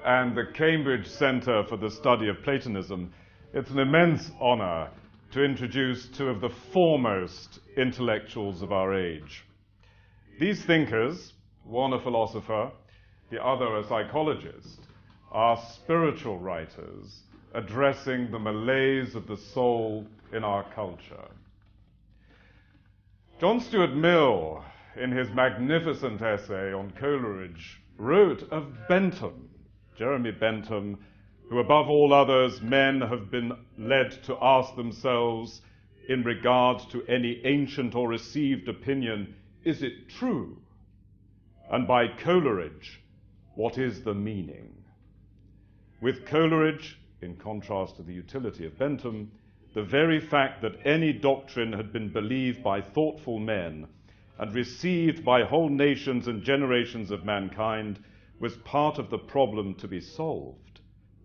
and the Cambridge Centre for the Study of Platonism, it's an immense honor to introduce two of the foremost intellectuals of our age. These thinkers, one a philosopher, the other a psychologist, are spiritual writers addressing the malaise of the soul in our culture. John Stuart Mill, in his magnificent essay on Coleridge, wrote of Bentham, Jeremy Bentham, who above all others men have been led to ask themselves in regard to any ancient or received opinion, is it true? And by Coleridge, what is the meaning? With Coleridge, in contrast to the utility of Bentham, the very fact that any doctrine had been believed by thoughtful men and received by whole nations and generations of mankind was part of the problem to be solved,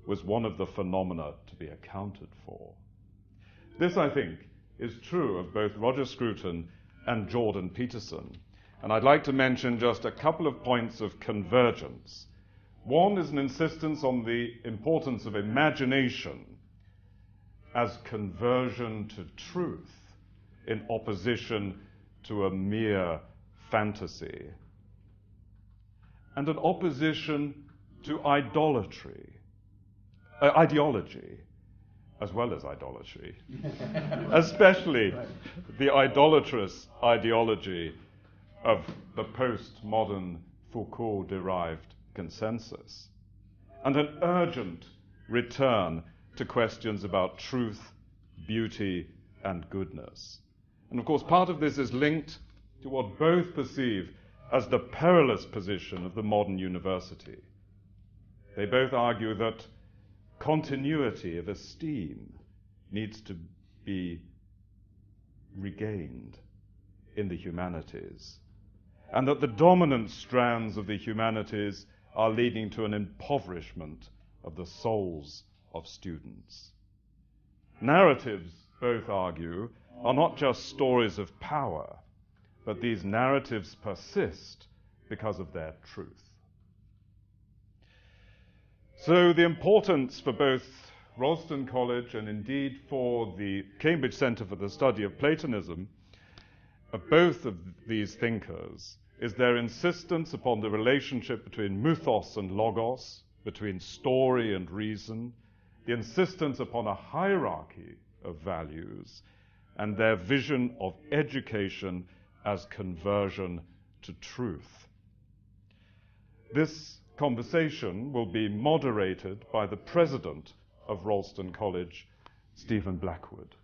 was one of the phenomena to be accounted for. This, I think, is true of both Roger Scruton and Jordan Peterson. And I'd like to mention just a couple of points of convergence. One is an insistence on the importance of imagination as conversion to truth in opposition to a mere fantasy, and an opposition to ideology, as well as idolatry, especially the idolatrous ideology of the postmodern Foucault-derived consensus, and an urgent return to questions about truth, beauty, and goodness. And of course, part of this is linked to what both perceive as the perilous position of the modern university. They both argue that continuity of esteem needs to be regained in the humanities, and that the dominant strands of the humanities are leading to an impoverishment of the souls of students. Narratives, both argue, are not just stories of power, but these narratives persist because of their truth. So the importance for both Ralston College and indeed for the Cambridge Centre for the Study of Platonism of both of these thinkers is their insistence upon the relationship between mythos and logos, between story and reason, the insistence upon a hierarchy of values, and their vision of education as conversion to truth. This conversation will be moderated by the president of Ralston College, Stephen Blackwood.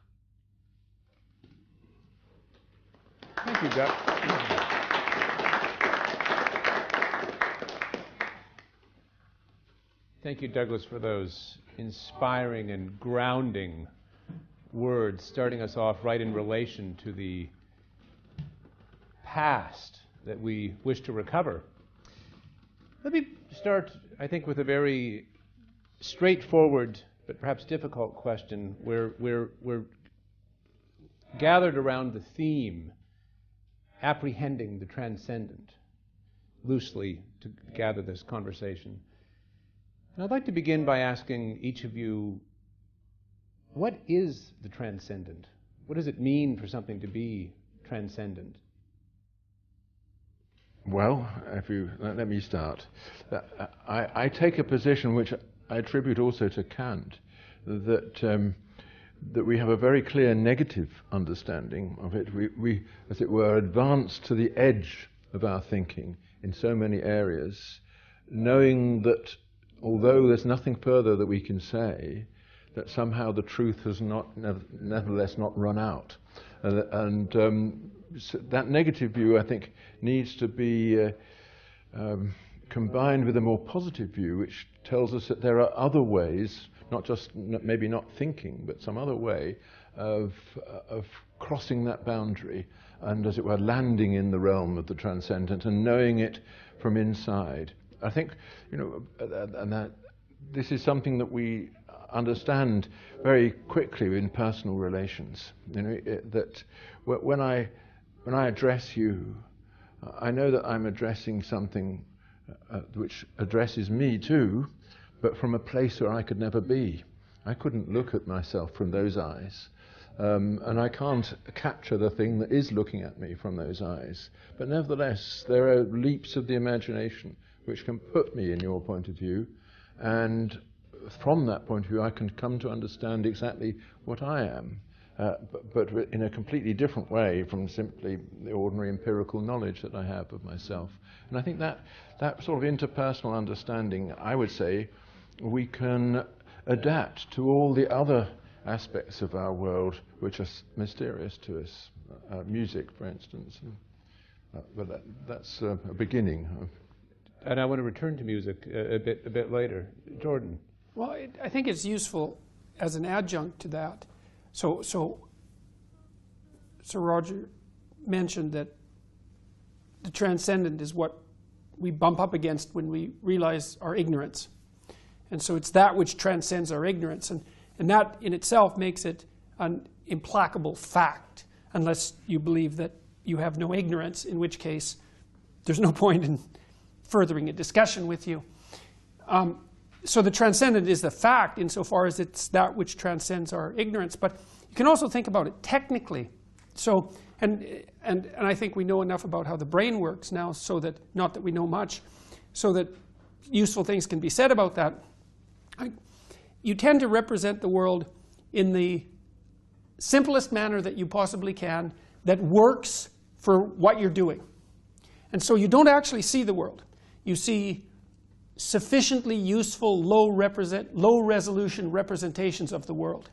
Thank you, Doug. Thank you, Douglas, for those inspiring and grounding words, starting us off right in relation to the past that we wish to recover. Let me start, I think, with a very straightforward but perhaps difficult question. We're gathered around the theme, apprehending the transcendent, loosely to gather this conversation. And I'd like to begin by asking each of you, what is the transcendent? What does it mean for something to be transcendent? Well, let me start. I take a position which I attribute also to Kant, that we have a very clear negative understanding of it. We, as it were, advance to the edge of our thinking in so many areas, knowing that although there's nothing further that we can say, that somehow the truth has nevertheless not run out. So that negative view, I think, needs to be combined with a more positive view, which tells us that there are other ways, not just maybe not thinking, but some other way of crossing that boundary and, as it were, landing in the realm of the transcendent and knowing it from inside. I think, and that this is something that we understand very quickly in personal relations. That when I address you, I know that I'm addressing something which addresses me too, but from a place where I could never be. I couldn't look at myself from those eyes. And I can't capture the thing that is looking at me from those eyes. But nevertheless, there are leaps of the imagination which can put me in your point of view, and from that point of view I can come to understand exactly what I am, but in a completely different way from simply the ordinary empirical knowledge that I have of myself. And I think that sort of interpersonal understanding, I would say, we can adapt to all the other aspects of our world which are mysterious to us. Music, for instance. But that's a beginning. And I want to return to music a bit later. Jordan. Well, I think it's useful as an adjunct to that. So Roger mentioned that the transcendent is what we bump up against when we realize our ignorance. And so it's that which transcends our ignorance. And that in itself makes it an implacable fact, unless you believe that you have no ignorance, in which case there's no point in furthering a discussion with you. So the transcendent is the fact insofar as it's that which transcends our ignorance. But you can also think about it technically. So, and I think we know enough about how the brain works now, so that, not that we know much, so that useful things can be said about that. You tend to represent the world in the simplest manner that you possibly can that works for what you're doing. And so you don't actually see the world. You see sufficiently useful, low-resolution representations of the world.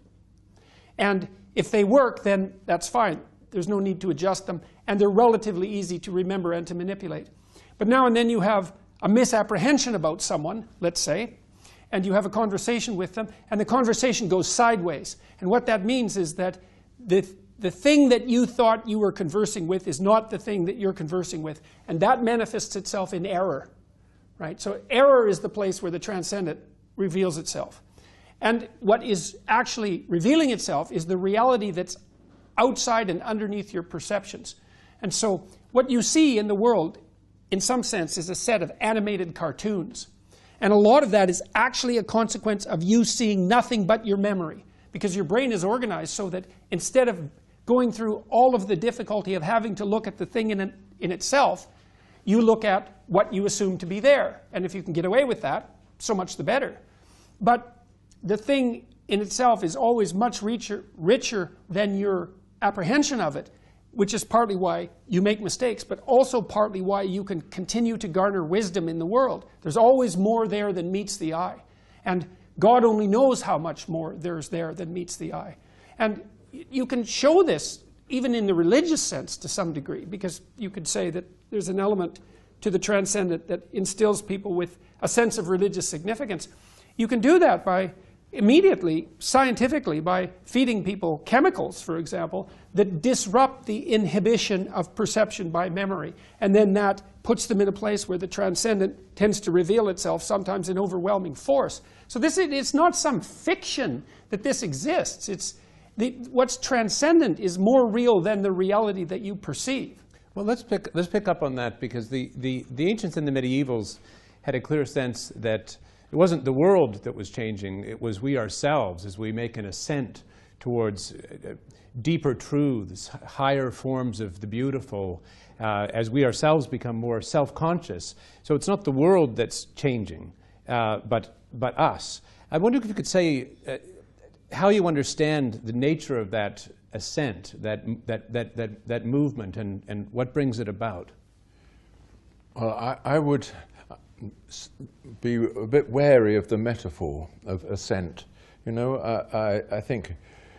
And if they work, then that's fine. There's no need to adjust them, and they're relatively easy to remember and to manipulate. But now and then you have a misapprehension about someone, let's say, and you have a conversation with them, and the conversation goes sideways. And what that means is that the thing that you thought you were conversing with is not the thing that you're conversing with, and that manifests itself in error. Right? So error is the place where the transcendent reveals itself. And what is actually revealing itself is the reality that's outside and underneath your perceptions. And so what you see in the world, in some sense, is a set of animated cartoons. And a lot of that is actually a consequence of you seeing nothing but your memory, because your brain is organized so that instead of going through all of the difficulty of having to look at the thing in itself, you look at what you assume to be there. And if you can get away with that, so much the better. But the thing in itself is always much richer than your apprehension of it, which is partly why you make mistakes, but also partly why you can continue to garner wisdom in the world. There's always more there than meets the eye. And God only knows how much more there's there than meets the eye. And you can show this even in the religious sense to some degree, because you could say that there's an element to the transcendent that instills people with a sense of religious significance. You can do that by immediately, scientifically, by feeding people chemicals, for example, that disrupt the inhibition of perception by memory. And then that puts them in a place where the transcendent tends to reveal itself, sometimes in overwhelming force. So it's not some fiction that this exists. What's transcendent is more real than the reality that you perceive. Well, let's pick up on that, because the ancients and the medievals had a clear sense that it wasn't the world that was changing, it was we ourselves as we make an ascent towards deeper truths, higher forms of the beautiful, as we ourselves become more self-conscious. So it's not the world that's changing, but us. I wonder if you could say how you understand the nature of that ascent, that movement, and what brings it about. Well, I would be a bit wary of the metaphor of ascent. You know, I think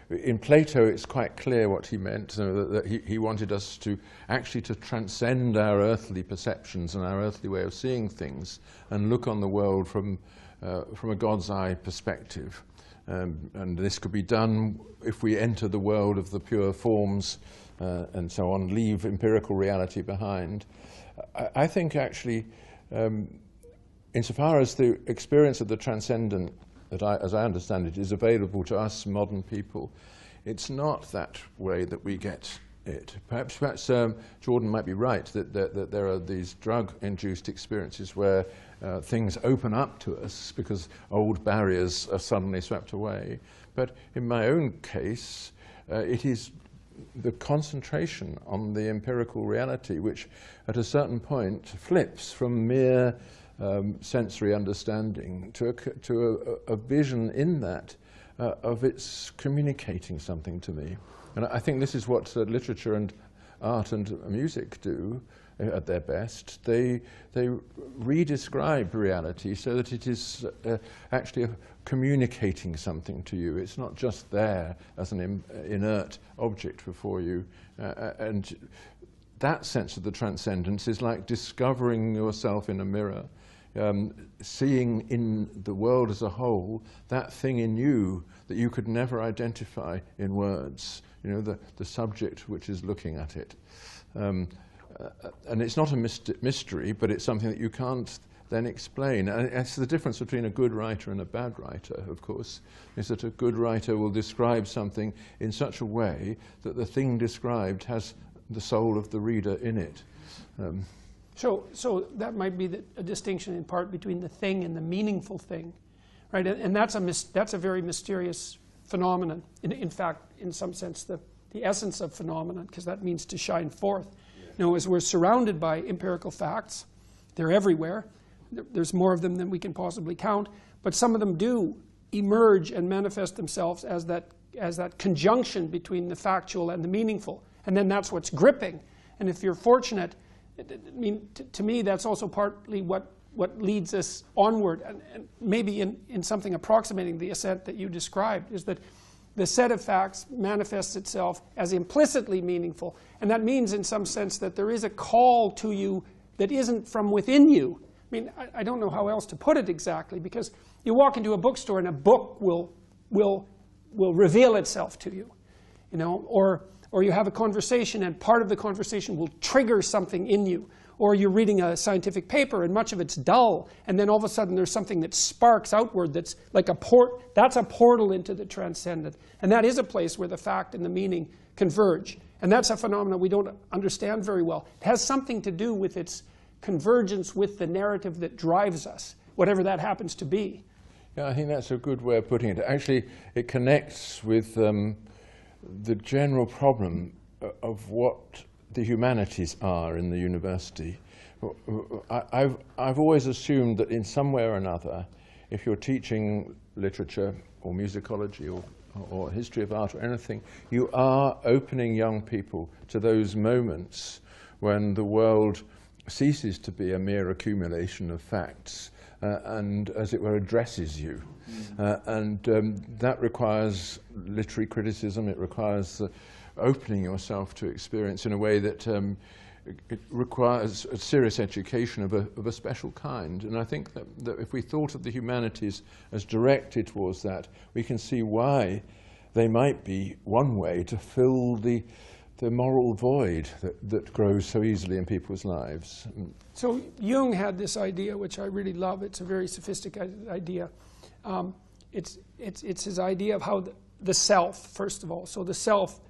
in Plato it's quite clear what he meant, that he wanted us to actually to transcend our earthly perceptions and our earthly way of seeing things and look on the world from a God's eye perspective. And this could be done if we enter the world of the pure forms and so on, leave empirical reality behind. I think actually, insofar as the experience of the transcendent, as I understand it, is available to us modern people, it's not that way that we get it. Perhaps Jordan might be right that there are these drug-induced experiences where things open up to us because old barriers are suddenly swept away. But in my own case, it is the concentration on the empirical reality which at a certain point flips from mere sensory understanding to a vision in that of its communicating something to me. And I think this is what literature and art and music do at their best. They redescribe reality so that it is actually communicating something to you. It's not just there as an inert object before you. And that sense of the transcendence is like discovering yourself in a mirror, seeing in the world as a whole that thing in you that you could never identify in words, you know, the subject which is looking at it. And it's not a mystery, but it's something that you can't then explain. And it's the difference between a good writer and a bad writer, of course, is that a good writer will describe something in such a way that the thing described has the soul of the reader in it. So that might be a distinction in part between the thing and the meaningful thing, right? And that's a very mysterious phenomenon. In fact, in some sense, the essence of phenomenon, because that means to shine forth. You know, as we're surrounded by empirical facts, they're everywhere. There's more of them than we can possibly count, but some of them do emerge and manifest themselves as that conjunction between the factual and the meaningful, and then that's what's gripping. And if you're fortunate, I mean, to me, that's also partly what leads us onward, and maybe in something approximating the ascent that you described, is that the set of facts manifests itself as implicitly meaningful, and that means in some sense that there is a call to you that isn't from within you. I mean, I don't know how else to put it exactly, because you walk into a bookstore and a book will reveal itself to you, you know, or you have a conversation and part of the conversation will trigger something in you. Or you're reading a scientific paper and much of it's dull, and then all of a sudden there's something that sparks outward that's like that's a portal into the transcendent. And that is a place where the fact and the meaning converge. And that's a phenomenon we don't understand very well. It has something to do with its convergence with the narrative that drives us, whatever that happens to be. Yeah, I think that's a good way of putting it. Actually, it connects with the general problem of what the humanities are in the university. I've always assumed that in some way or another, if you're teaching literature or musicology or history of art or anything, you are opening young people to those moments when the world ceases to be a mere accumulation of facts and, as it were, addresses you. That requires literary criticism. It requires opening yourself to experience in a way that it requires a serious education of a special kind. And I think that if we thought of the humanities as directed towards that, we can see why they might be one way to fill the moral void that grows so easily in people's lives. So Jung had this idea, which I really love. It's a very sophisticated idea. It's his idea of how the self, first of all. So the self,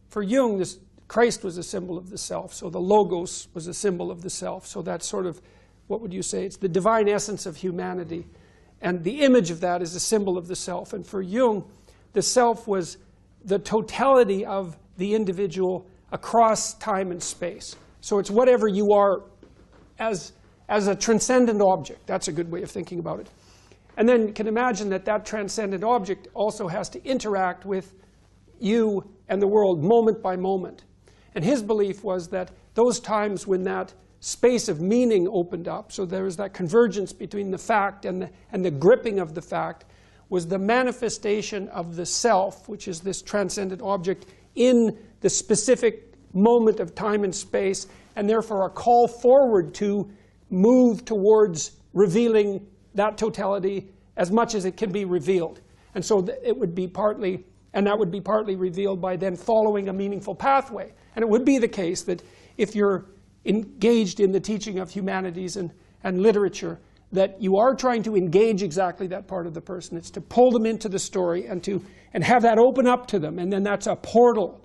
for Jung, Christ was a symbol of the self. So the logos was a symbol of the self. So that's sort of, what would you say? It's the divine essence of humanity. And the image of that is a symbol of the self. And for Jung, the self was the totality of the individual across time and space. So it's whatever you are as a transcendent object. That's a good way of thinking about it. And then you can imagine that that transcendent object also has to interact with you and the world moment by moment. And his belief was that those times when that space of meaning opened up, so there was that convergence between the fact and the gripping of the fact, was the manifestation of the self, which is this transcendent object, in the specific moment of time and space, and therefore a call forward to move towards revealing that totality as much as it can be revealed. And so it would be partly, and that would be partly revealed by then following a meaningful pathway. And it would be the case that if you're engaged in the teaching of humanities and literature, that you are trying to engage exactly that part of the person. It's to pull them into the story and have that open up to them, and then that's a portal.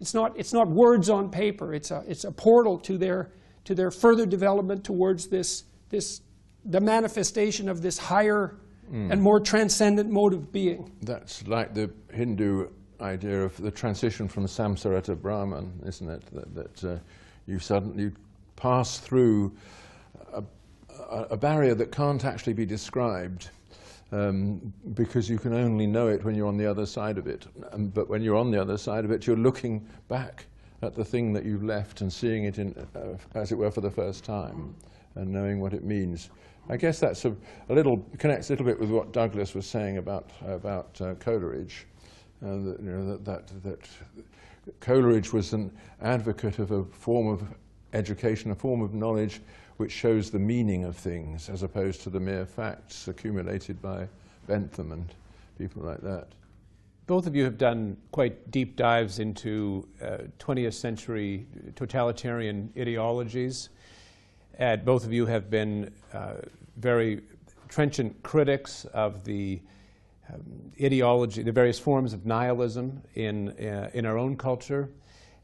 It's not words on paper. It's a portal to their further development towards this the manifestation of this higher and more transcendent mode of being. That's like the Hindu idea of the transition from samsara to Brahman, isn't it? That you suddenly pass through a barrier that can't actually be described, because you can only know it when you're on the other side of it. But when you're on the other side of it, you're looking back at the thing that you've left and seeing it in, as it were, for the first time, and knowing what it means. I guess that's connects a little bit with what Douglas was saying about Coleridge. That Coleridge was an advocate of a form of education, a form of knowledge which shows the meaning of things, as opposed to the mere facts accumulated by Bentham and people like that. Both of you have done quite deep dives into 20th century totalitarian ideologies. And both of you have been very trenchant critics of the ideology, the various forms of nihilism in our own culture.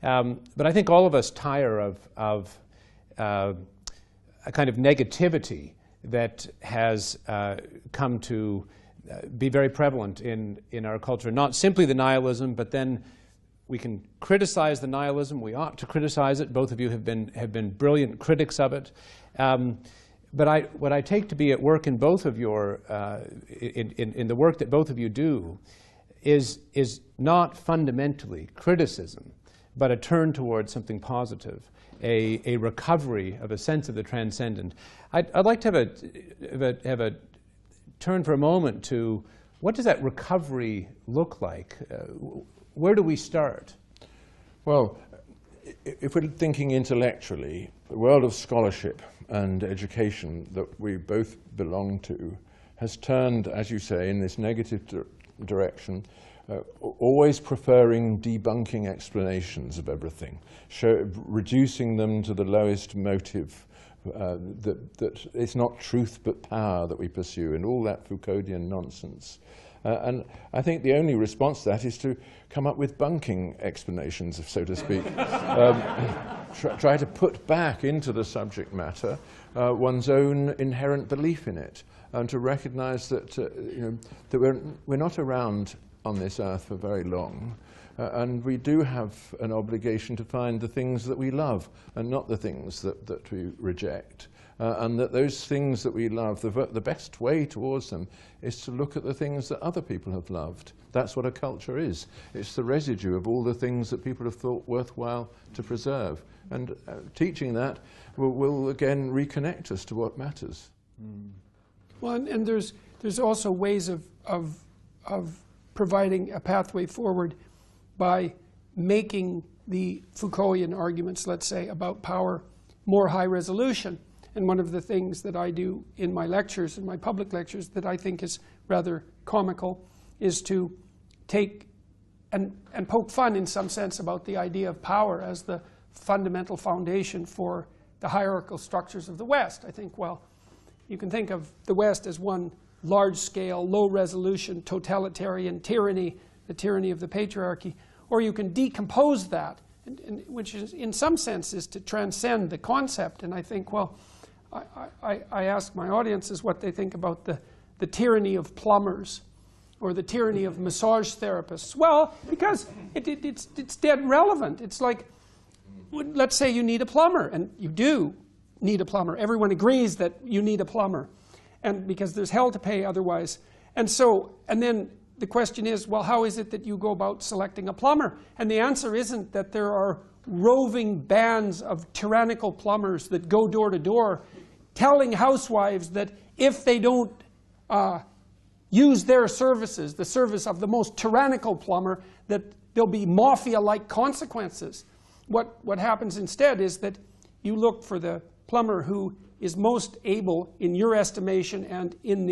But I think all of us tire of a kind of negativity that has come to be very prevalent in our culture. Not simply the nihilism, but then we can criticize the nihilism. We ought to criticize it. Both of you have been brilliant critics of it. But what I take to be at work in both of your in the work that both of you do is not fundamentally criticism, but a turn towards something positive, a recovery of a sense of the transcendent. I'd like to have a turn for a moment to what does that recovery look like? Where do we start? Well, if we're thinking intellectually, the world of scholarship and education that we both belong to has turned, as you say, in this negative direction, always preferring debunking explanations of everything, reducing them to the lowest motive, that it's not truth but power that we pursue, and all that Foucauldian nonsense. And I think the only response to that is to come up with bunking explanations, so to speak. Try to put back into the subject matter one's own inherent belief in it, and to recognize that, that we're not around on this earth for very long, and we do have an obligation to find the things that we love and not the things that we reject. And that those things that we love, the best way towards them is to look at the things that other people have loved. That's what a culture is. It's the residue of all the things that people have thought worthwhile to preserve. And teaching that will again reconnect us to what matters. Well, and there's also ways of providing a pathway forward by making the Foucauldian arguments, let's say, about power more high resolution. And one of the things that I do in my lectures, in my public lectures, that I think is rather comical, is to take and poke fun in some sense about the idea of power as the fundamental foundation for the hierarchical structures of the West. I think, well, you can think of the West as one large-scale, low-resolution, totalitarian tyranny, the tyranny of the patriarchy, or you can decompose that, which is, in some sense, is to transcend the concept. And I think, well, I ask my audiences what they think about the tyranny of plumbers or the tyranny of massage therapists. Well, because it's dead relevant. It's like, let's say you need a plumber, and you do need a plumber. Everyone agrees that you need a plumber, and because there's hell to pay otherwise. And then the question is, well, how is it that you go about selecting a plumber? And the answer isn't that there are roving bands of tyrannical plumbers that go door to door telling housewives that if they don't use their services, the service of the most tyrannical plumber, that there'll be mafia-like consequences. What happens instead is that you look for the plumber who is most able, in your estimation and in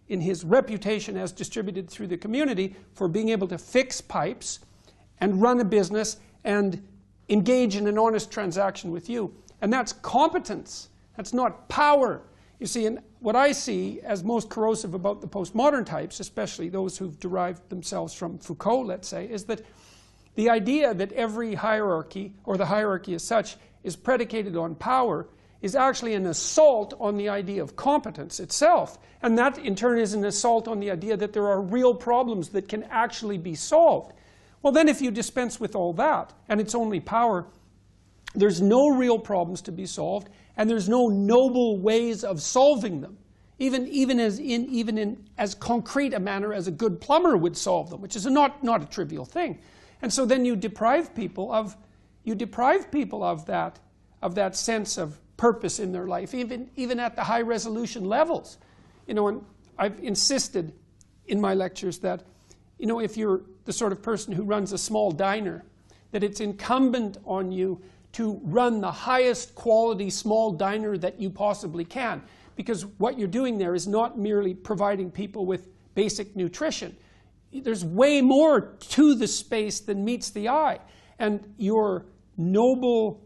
his reputation as distributed through the community, for being able to fix pipes and run a business and engage in an honest transaction with you. And that's competence. That's not power. You see, and what I see as most corrosive about the postmodern types, especially those who've derived themselves from Foucault, let's say, is that the idea that every hierarchy, or the hierarchy as such, is predicated on power is actually an assault on the idea of competence itself. And that, in turn, is an assault on the idea that there are real problems that can actually be solved. Well, then if you dispense with all that, and it's only power, there's no real problems to be solved, and there's no noble ways of solving them, even in as concrete a manner as a good plumber would solve them, which is not a trivial thing. And so then you deprive people of that sense of purpose in their life, even at the high resolution levels. You know, and I've insisted in my lectures that, you know, if you're the sort of person who runs a small diner, that it's incumbent on you to run the highest quality small diner that you possibly can, because what you're doing there is not merely providing people with basic nutrition. There's way more to the space than meets the eye. And your noble,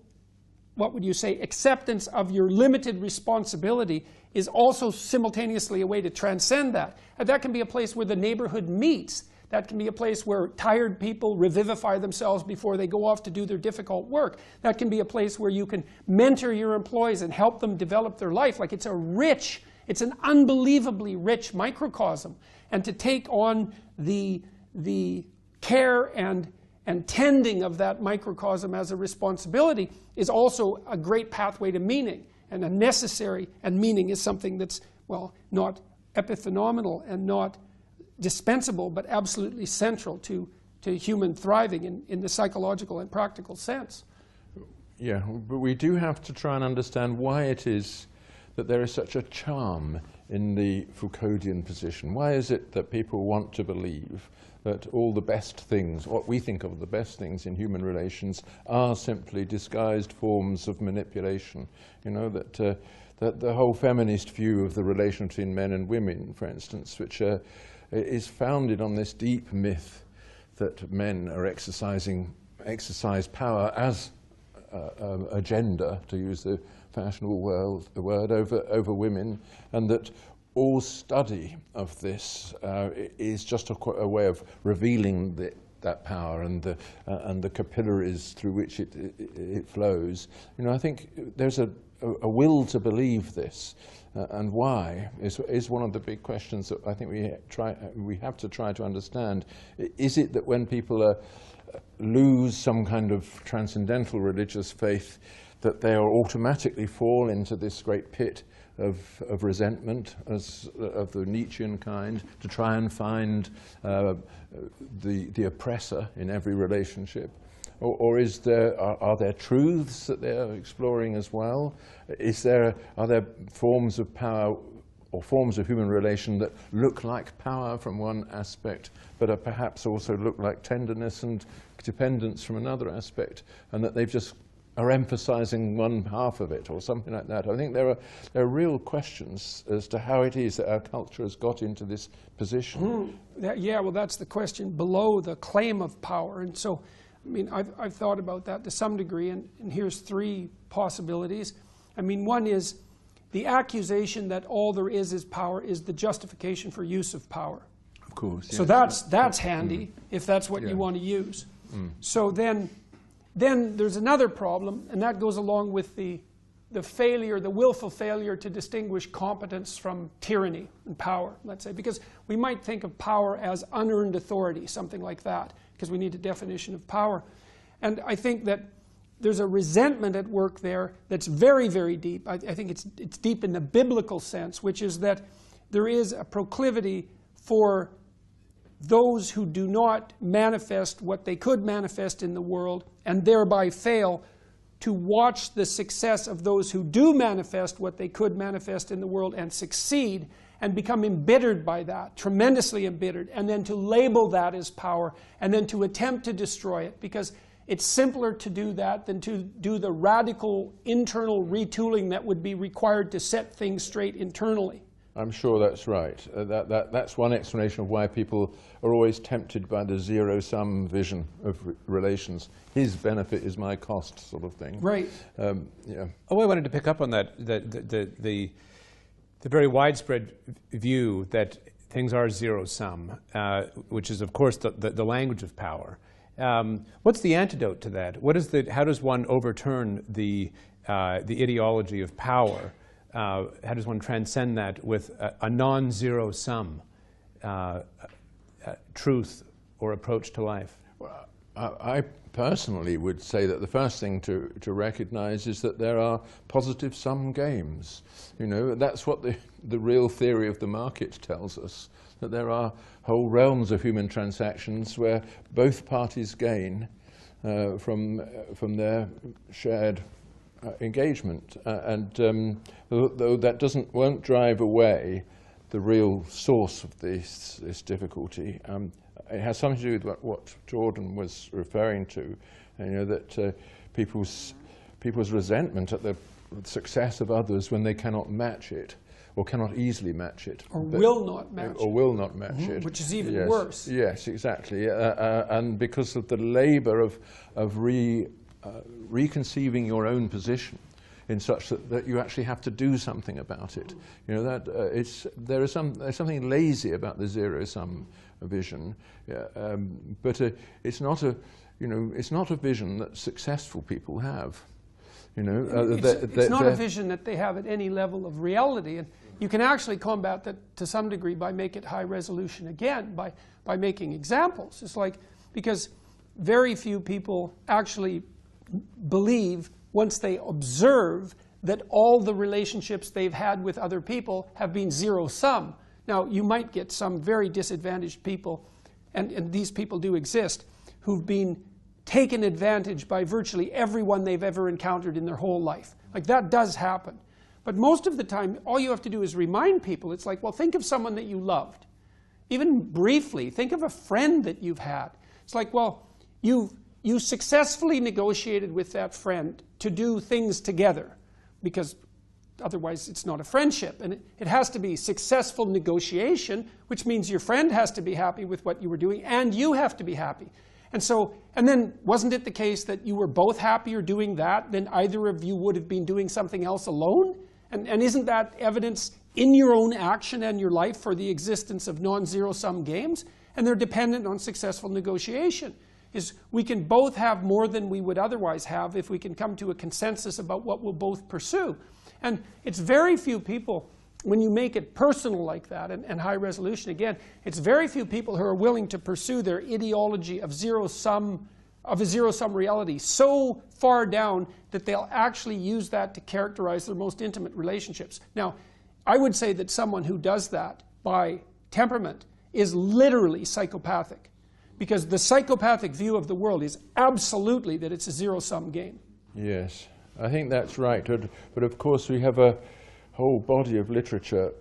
what would you say, acceptance of your limited responsibility is also simultaneously a way to transcend that. And that can be a place where the neighborhood meets. That can be a place where tired people revivify themselves before they go off to do their difficult work. That can be a place where you can mentor your employees and help them develop their life. Like it's an unbelievably rich microcosm. And to take on the care and tending of that microcosm as a responsibility is also a great pathway to meaning, and a necessary, and meaning is something that's, well, not epiphenomenal and not dispensable, but absolutely central to human thriving in the psychological and practical sense. Yeah, but we do have to try and understand why it is that there is such a charm in the Foucauldian position. Why is it that people want to believe that all the best things, what we think of the best things in human relations, are simply disguised forms of manipulation? You know, that the whole feminist view of the relation between men and women, for instance, which is founded on this deep myth that men are exercise power as a gender, to use the fashionable word, over women, and that all study of this is just a way of revealing that power and the capillaries through which it flows. You know, I think there's a will to believe this, and why is one of the big questions that I think we have to try to understand. Is it that when people lose some kind of transcendental religious faith, that they automatically fall into this great pit of resentment of the Nietzschean kind, to try and find the oppressor in every relationship? Or are there truths that they're exploring as well? Are there forms of power or forms of human relation that look like power from one aspect, but are perhaps also look like tenderness and dependence from another aspect, and that they've just are emphasizing one half of it, or something like that? I think there are real questions as to how it is that our culture has got into this position. Yeah, well, that's the question below the claim of power. And so, I mean, I've thought about that to some degree, and here's three possibilities. I mean, one is the accusation that all there is power is the justification for use of power. Of course. So that's handy, if that's what you want to use. So then there's another problem, and that goes along with the failure, the willful failure to distinguish competence from tyranny and power, let's say, because we might think of power as unearned authority, something like that, because we need a definition of power. And I think that there's a resentment at work there that's very, very deep. I think it's deep in the biblical sense, which is that there is a proclivity for those who do not manifest what they could manifest in the world and thereby fail to watch the success of those who do manifest what they could manifest in the world and succeed, and become embittered by that, tremendously embittered, and then to label that as power and then to attempt to destroy it, because it's simpler to do that than to do the radical internal retooling that would be required to set things straight internally. I'm sure that's right. That's one explanation of why people are always tempted by the zero-sum vision of relations. His benefit is my cost, sort of thing. Right. Yeah. Oh, I wanted to pick up on that. The very widespread view that things are zero-sum, which is, of course, the language of power. What's the antidote to that? How does one overturn the the ideology of power, how does one transcend that with a non-zero sum truth or approach to life? Well, I personally would say that the first thing to recognize is that there are positive sum games. You know, that's what the real theory of the market tells us, that there are whole realms of human transactions where both parties gain from their shared engagement. Though that won't drive away the real source of this difficulty, it has something to do with what Jordan was referring to, you know, that people's resentment at the success of others when they cannot match it, or cannot easily match it. Or will not match it. Or will not match it. Which is even worse. Yes, exactly. And because of the labor of reconceiving your own position in such that you actually have to do something about it. You know, that there's something lazy about the zero-sum vision, but it's not a vision that successful people have. You know, it's not a vision that they have at any level of reality, and you can actually combat that to some degree by making it high resolution again, by making examples. It's like, because very few people actually believe, once they observe, that all the relationships they've had with other people have been zero sum. Now, you might get some very disadvantaged people, and these people do exist, who've been taken advantage by virtually everyone they've ever encountered in their whole life. Like, that does happen. But most of the time, all you have to do is remind people. It's like, well, think of someone that you loved. Even briefly, think of a friend that you've had. It's like, well, you successfully negotiated with that friend to do things together, because otherwise it's not a friendship. And it has to be successful negotiation, which means your friend has to be happy with what you were doing, and you have to be happy. And then wasn't it the case that you were both happier doing that than either of you would have been doing something else alone? And isn't that evidence in your own action and your life for the existence of non-zero-sum games? And they're dependent on successful negotiation. Is we can both have more than we would otherwise have if we can come to a consensus about what we'll both pursue. And it's very few people, when you make it personal like that, and high resolution again, it's very few people who are willing to pursue their ideology of a zero-sum reality so far down that they'll actually use that to characterize their most intimate relationships. Now, I would say that someone who does that by temperament is literally psychopathic, because the psychopathic view of the world is absolutely that it's a zero-sum game. Yes, I think that's right. But of course, we have a whole body of literature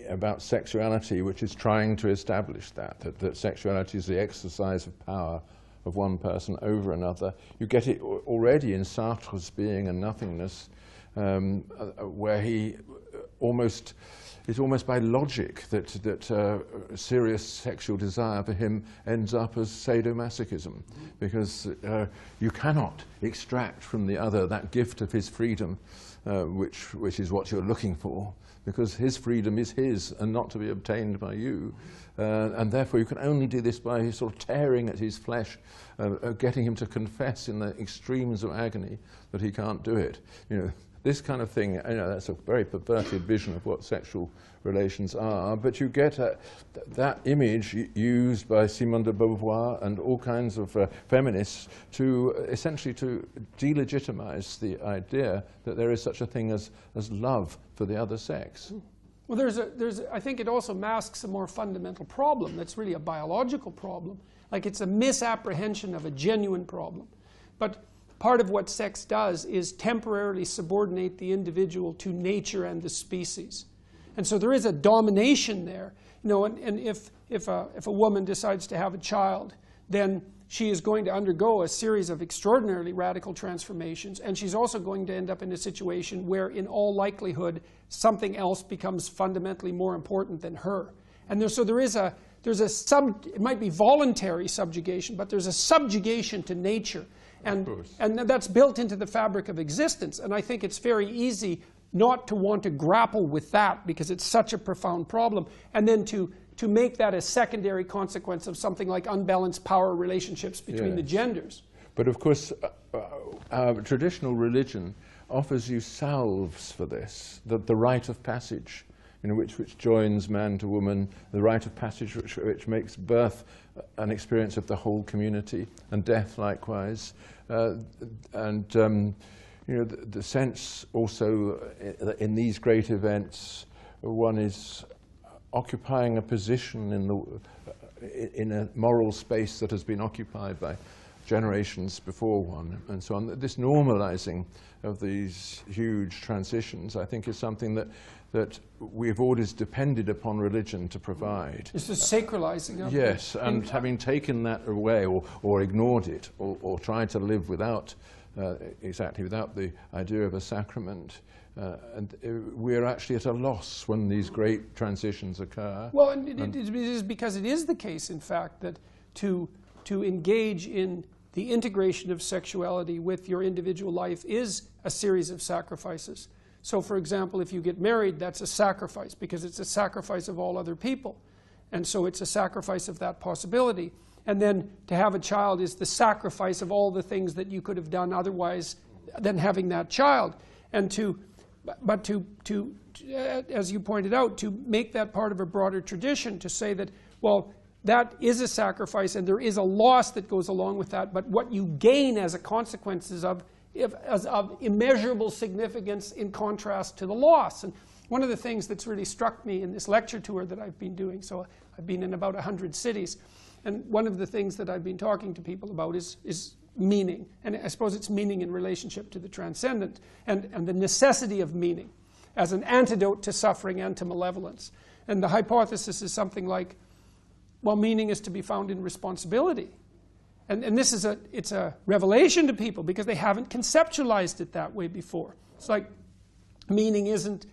about sexuality which is trying to establish that sexuality is the exercise of power of one person over another. You get it already in Sartre's Being and Nothingness, where he it's almost by logic that serious sexual desire for him ends up as sadomasochism, because you cannot extract from the other that gift of his freedom, which is what you're looking for, because his freedom is his and not to be obtained by you. And therefore you can only do this by sort of tearing at his flesh, getting him to confess in the extremes of agony that he can't do it. You know, this kind of thing, you know, that's a very perverted vision of what sexual relations are, but you get that image used by Simone de Beauvoir and all kinds of feminists to essentially to delegitimize the idea that there is such a thing as love for the other sex. Well, I think it also masks a more fundamental problem that's really a biological problem. Like, it's a misapprehension of a genuine problem. But part of what sex does is temporarily subordinate the individual to nature and the species. And so there is a domination there. You know, and if a woman decides to have a child, then she is going to undergo a series of extraordinarily radical transformations, and she's also going to end up in a situation where, in all likelihood, something else becomes fundamentally more important than her. And it might be voluntary subjugation, but there's a subjugation to nature. And that's built into the fabric of existence. And I think it's very easy not to want to grapple with that, because it's such a profound problem, and then to make that a secondary consequence of something like unbalanced power relationships between the genders. But of course, our traditional religion offers you salves for this, the rite of passage, which joins man to woman, the rite of passage which makes birth an experience of the whole community, and death likewise. The sense also in these great events, one is occupying a position in a moral space that has been occupied by generations before one, and so on. This normalizing of these huge transitions, I think, is something that we've always depended upon religion to provide. It's the sacralizing of it. Yes, and having taken that away or ignored it or tried to live without the idea of a sacrament, and we're actually at a loss when these great transitions occur. Well, and it is because it is the case, in fact, that to engage in the integration of sexuality with your individual life is a series of sacrifices. So, for example, if you get married, that's a sacrifice because it's a sacrifice of all other people. And so it's a sacrifice of that possibility. And then to have a child is the sacrifice of all the things that you could have done otherwise than having that child. And but as you pointed out, to make that part of a broader tradition, to say that, well, that is a sacrifice and there is a loss that goes along with that, but what you gain as a consequence is of immeasurable significance in contrast to the loss. And one of the things that's really struck me in this lecture tour that I've been doing, so I've been in about 100 cities, and one of the things that I've been talking to people about is meaning. And I suppose it's meaning in relationship to the transcendent and the necessity of meaning as an antidote to suffering and to malevolence. And the hypothesis is something like, well, meaning is to be found in responsibility. And this is it's a revelation to people because they haven't conceptualized it that way before. It's like meaning isn't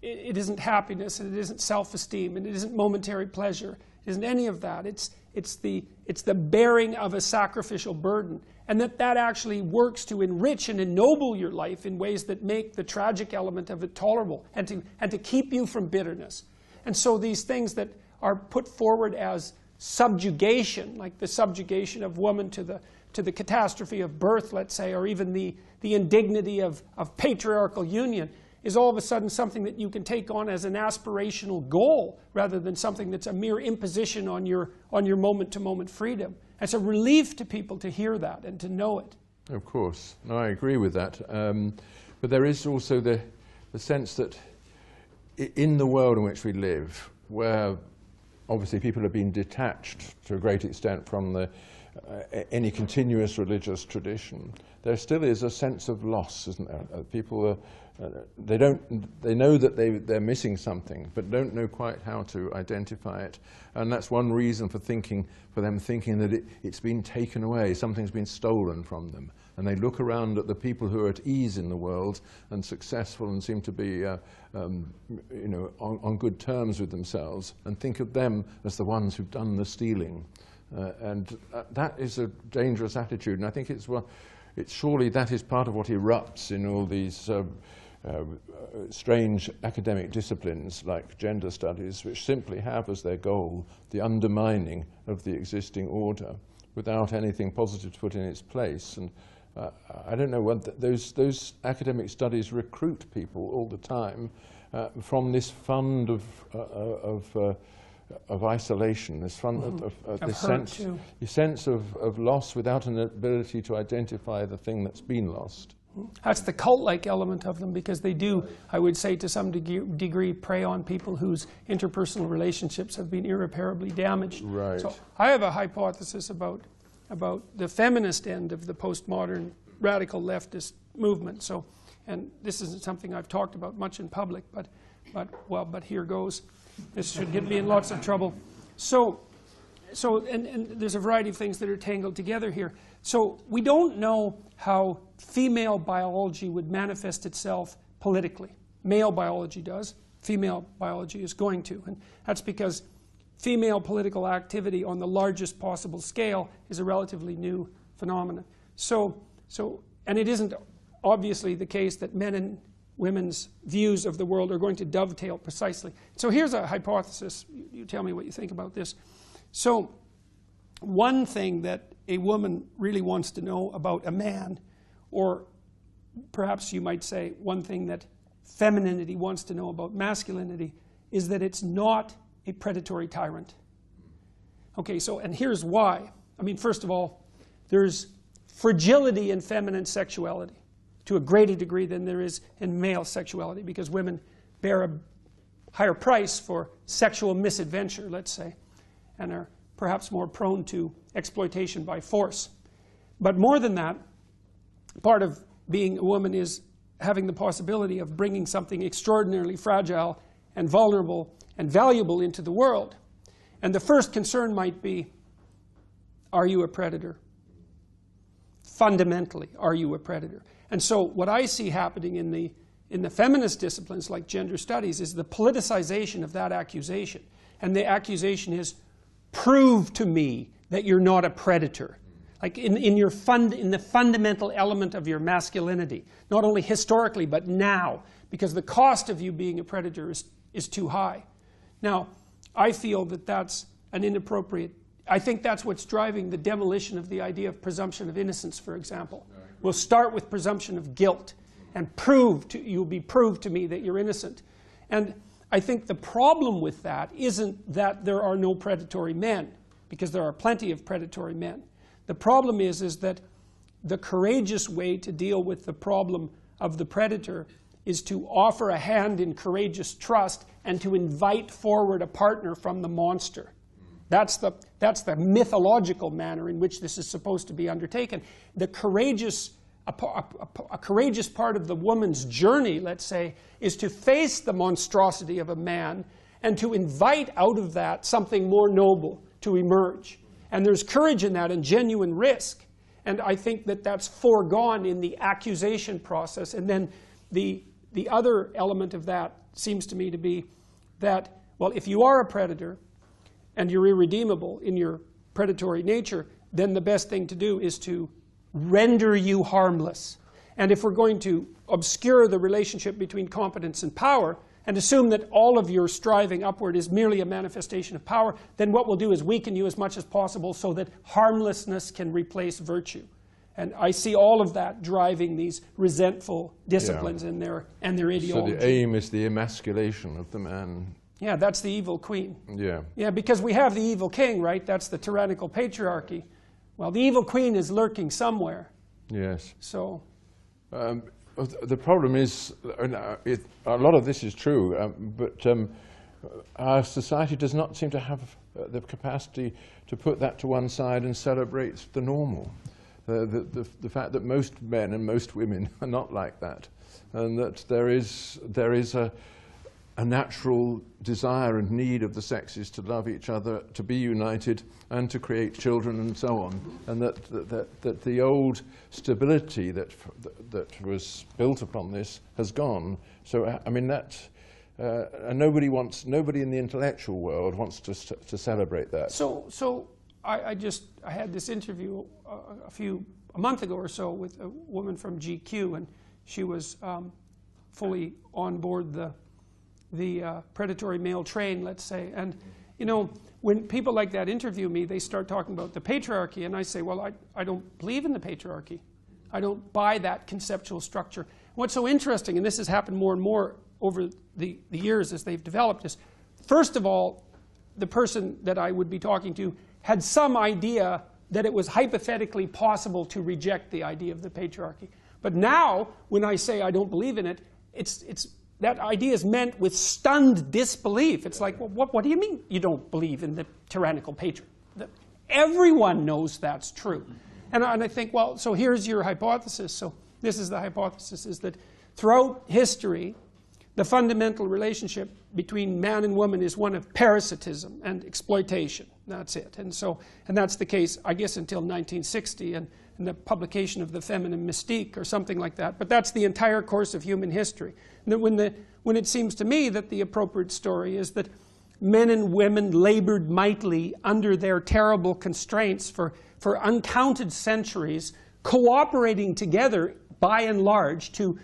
it isn't happiness, and it isn't self-esteem, and it isn't momentary pleasure. It isn't any of that. It's the bearing of a sacrificial burden, and that actually works to enrich and ennoble your life in ways that make the tragic element of it tolerable, and to keep you from bitterness. And so these things that are put forward as subjugation, like the subjugation of woman to the catastrophe of birth, let's say, or even the indignity of patriarchal union, is all of a sudden something that you can take on as an aspirational goal rather than something that's a mere imposition on your moment-to-moment freedom. It's a relief to people to hear that and to know it. Of course. No, I agree with that. But there is also the sense that in the world in which we live, where obviously people have been detached to a great extent from any continuous religious tradition, there still is a sense of loss, isn't there? People they know that they're missing something, but don't know quite how to identify it, and that's one reason for them thinking that it's been taken away, something's been stolen from them, and they look around at the people who are at ease in the world and successful and seem to be on good terms with themselves, and think of them as the ones who've done the stealing, and that is a dangerous attitude, and I think it's surely that is part of what erupts in all these strange academic disciplines like gender studies, which simply have as their goal the undermining of the existing order without anything positive to put in its place. And I don't know whether those academic studies recruit people all the time from this fund of isolation, this fund the sense of loss without an ability to identify the thing that's been lost. That's the cult-like element of them, because they do, I would say, to some degree, prey on people whose interpersonal relationships have been irreparably damaged. Right. So I have a hypothesis about the feminist end of the postmodern radical leftist movement. So, and this isn't something I've talked about much in public, but here goes. This should get me in lots of trouble. So and there's a variety of things that are tangled together here. So we don't know how female biology would manifest itself politically. Male biology does. Female biology is going to. And that's because female political activity on the largest possible scale is a relatively new phenomenon. And it isn't obviously the case that men and women's views of the world are going to dovetail precisely. So here's a hypothesis. You tell me what you think about this. So one thing that a woman really wants to know about a man, or perhaps you might say one thing that femininity wants to know about masculinity, is that it's not a predatory tyrant. Okay, so, and here's why. I mean, first of all, there's fragility in feminine sexuality to a greater degree than there is in male sexuality, because women bear a higher price for sexual misadventure, let's say, and are perhaps more prone to exploitation by force. But more than that, part of being a woman is having the possibility of bringing something extraordinarily fragile and vulnerable and valuable into the world. And the first concern might be, are you a predator? Fundamentally, are you a predator? And so what I see happening in the feminist disciplines like gender studies is the politicization of that accusation. And the accusation is, prove to me that you're not a predator. Like in the fundamental element of your masculinity, not only historically but now, because the cost of you being a predator is too high. Now, I feel that that's an inappropriate. I think that's what's driving the demolition of the idea of presumption of innocence, for example. We'll start with presumption of guilt and you'll be proved to me that you're innocent. And I think the problem with that isn't that there are no predatory men, because there are plenty of predatory men. The problem is that the courageous way to deal with the problem of the predator is to offer a hand in courageous trust and to invite forward a partner from the monster. That's the mythological manner in which this is supposed to be undertaken. A courageous part of the woman's journey, let's say, is to face the monstrosity of a man and to invite out of that something more noble to emerge. And there's courage in that and genuine risk. And I think that that's foregone in the accusation process. And then the other element of that seems to me to be that, well, if you are a predator and you're irredeemable in your predatory nature, then the best thing to do is to render you harmless. And if we're going to obscure the relationship between competence and power and assume that all of your striving upward is merely a manifestation of power, then what we'll do is weaken you as much as possible so that harmlessness can replace virtue. And I see all of that driving these resentful disciplines in their ideology. So the aim is the emasculation of the man. Yeah, that's the evil queen. Yeah. Yeah, because we have the evil king, right? That's the tyrannical patriarchy. Well, the evil queen is lurking somewhere. Yes. So. The problem is, a lot of this is true, but our society does not seem to have the capacity to put that to one side and celebrate the normal. The fact that most men and most women are not like that, and that there is a natural desire and need of the sexes to love each other, to be united, and to create children, and so on, and that the old stability that was built upon this has gone. So I mean and nobody in the intellectual world wants to celebrate that. So I had this interview a month ago or so with a woman from GQ, and she was fully on board the predatory male train, let's say. And you know, when people like that interview me, they start talking about the patriarchy, and I say, well, I don't believe in the patriarchy. I don't buy that conceptual structure. What's so interesting, and this has happened more and more over the years as they've developed, is first of all, the person that I would be talking to had some idea that it was hypothetically possible to reject the idea of the patriarchy. But now, when I say I don't believe in it, that idea is meant with stunned disbelief. It's like, well, what do you mean you don't believe in the tyrannical patriarchy? Everyone knows that's true. And I think, well, so here's your hypothesis. So this is the hypothesis, is that throughout history, the fundamental relationship between man and woman is one of parasitism and exploitation. That's it. And that's the case, I guess, until 1960 and the publication of the Feminine Mystique or something like that. But that's the entire course of human history. And that when it seems to me that the appropriate story is that men and women labored mightily under their terrible constraints for uncounted centuries, cooperating together by and large to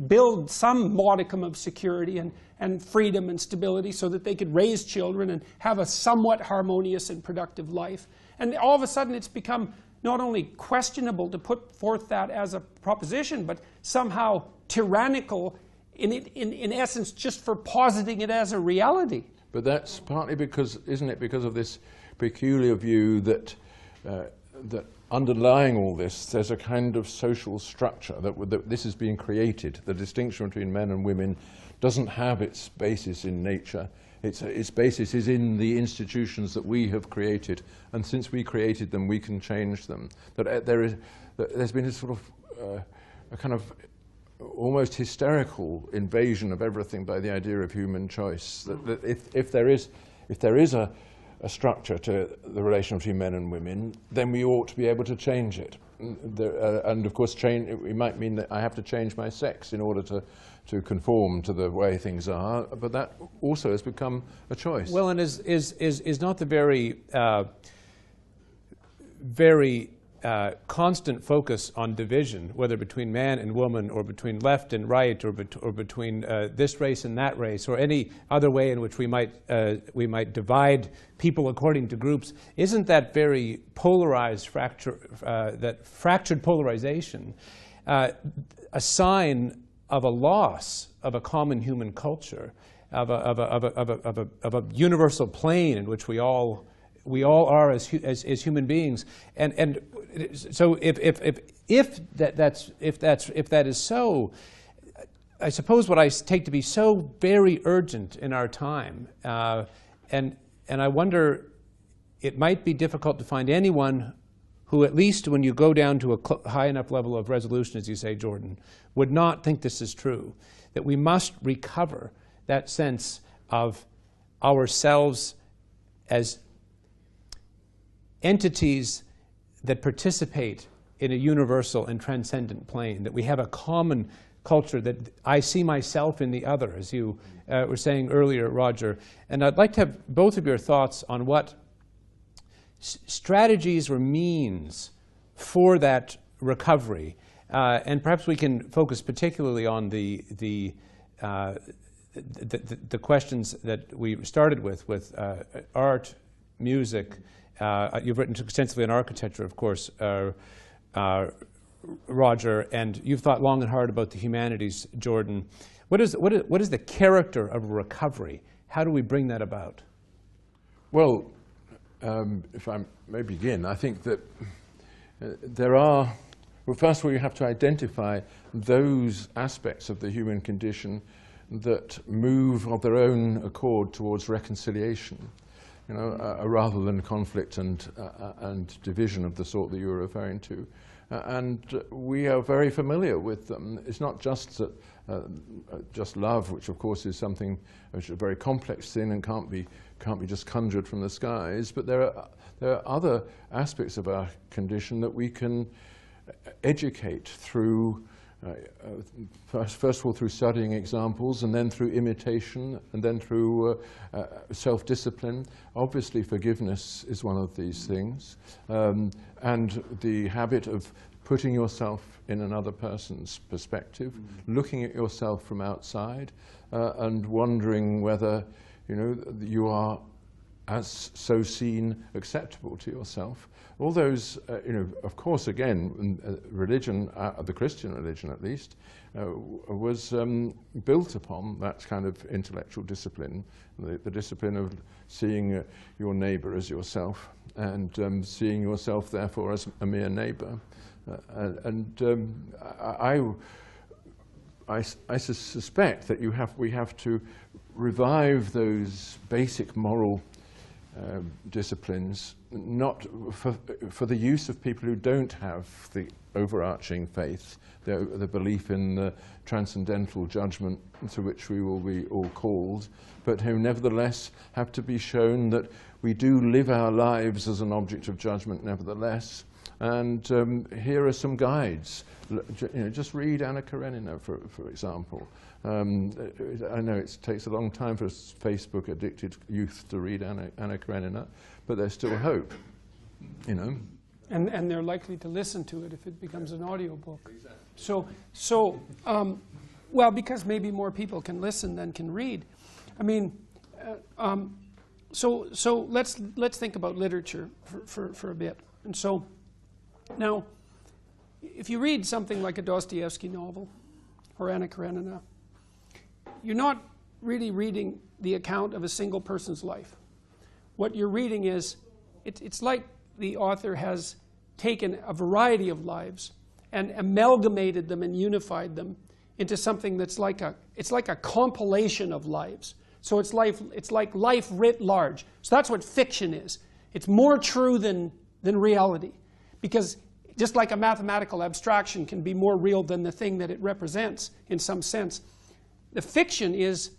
build some modicum of security and freedom and stability so that they could raise children and have a somewhat harmonious and productive life. And all of a sudden it's become not only questionable to put forth that as a proposition, but somehow tyrannical in essence just for positing it as a reality. But that's partly because, isn't it, because of this peculiar view that that underlying all this, there's a kind of social structure that this is being created. The distinction between men and women doesn't have its basis in nature. Its basis is in the institutions that we have created, and since we created them, we can change them. That there's been a sort of a kind of almost hysterical invasion of everything by the idea of human choice. That if there is a structure to the relation between men and women, then we ought to be able to change it. And of course, it might mean that I have to change my sex in order to conform to the way things are, but that also has become a choice. Well, and is not the very constant focus on division, whether between man and woman, or between left and right, or between this race and that race, or any other way in which we might divide people according to groups, isn't that very polarized that fractured polarization a sign of a loss of a common human culture, of a universal plane in which we all are as human beings, and so if that is so, I suppose what I take to be so very urgent in our time, and I wonder, it might be difficult to find anyone who, at least when you go down to a high enough level of resolution, as you say, Jordan, would not think this is true, that we must recover that sense of ourselves as entities that participate in a universal and transcendent plane, that we have a common culture, that I see myself in the other, as you were saying earlier, Roger. And I'd like to have both of your thoughts on what strategies or means for that recovery. And perhaps we can focus particularly on the questions that we started with art, music. You've written extensively on architecture, of course, Roger, and you've thought long and hard about the humanities, Jordan. What is the character of recovery? How do we bring that about? Well, if I may begin, I think that there are, well, first of all, you have to identify those aspects of the human condition that move of their own accord towards reconciliation, rather than conflict and division of the sort that you were referring to. And we are very familiar with them. It's not just just love, which of course is something which is a very complex thing and can't be just conjured from the skies. But there are other aspects of our condition that we can educate through. First of all, through studying examples, and then through imitation, and then through self-discipline. Obviously, forgiveness is one of these things, and the habit of putting yourself in another person's perspective, looking at yourself from outside, and wondering whether you are, as so seen, acceptable to yourself. All those, of course, again, religion, the Christian religion at least, was built upon that kind of intellectual discipline, the discipline of seeing your neighbour as yourself, and seeing yourself, therefore, as a mere neighbour. I suspect that we have to revive those basic moral disciplines, not for the use of people who don't have the overarching faith, the belief in the transcendental judgment to which we will be all called, but who nevertheless have to be shown that we do live our lives as an object of judgment nevertheless. And here are some guides. Just read Anna Karenina, for example. I know it takes a long time for Facebook-addicted youth to read Anna Karenina, but there's still hope, And they're likely to listen to it if it becomes an audiobook. Exactly. Well, because maybe more people can listen than can read. I mean, so let's think about literature for a bit. And so, Now, if you read something like a Dostoevsky novel or Anna Karenina, you're not really reading the account of a single person's life. What you're reading is, it's like the author has taken a variety of lives and amalgamated them and unified them into something that's like a compilation of lives. So it's like life writ large. So that's what fiction is. It's more true than reality, because just like a mathematical abstraction can be more real than the thing that it represents in some sense, the fiction is,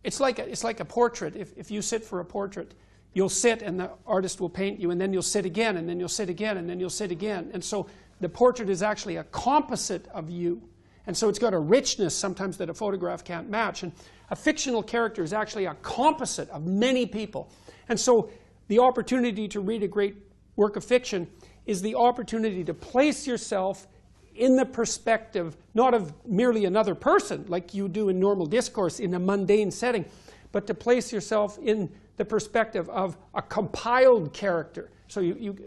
it's like a portrait. If you sit for a portrait, you'll sit and the artist will paint you, and then you'll sit again, and then you'll sit again, and then you'll sit again. And so the portrait is actually a composite of you. And so it's got a richness sometimes that a photograph can't match. And a fictional character is actually a composite of many people. And so the opportunity to read a great work of fiction is the opportunity to place yourself in the perspective, not of merely another person, like you do in normal discourse in a mundane setting, but to place yourself in the perspective of a compiled character. So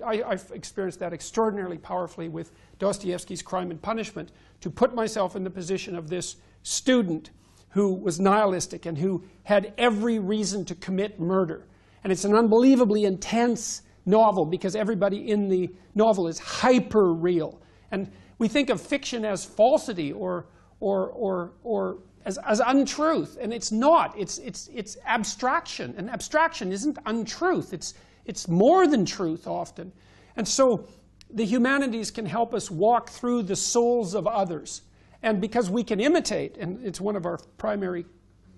I've experienced that extraordinarily powerfully with Dostoevsky's Crime and Punishment, to put myself in the position of this student who was nihilistic and who had every reason to commit murder. And it's an unbelievably intense novel because everybody in the novel is hyper real. And we think of fiction as falsity or as untruth, and it's not. It's abstraction, and abstraction isn't untruth. It's more than truth often. And so the humanities can help us walk through the souls of others. And because we can imitate, and it's one of our primary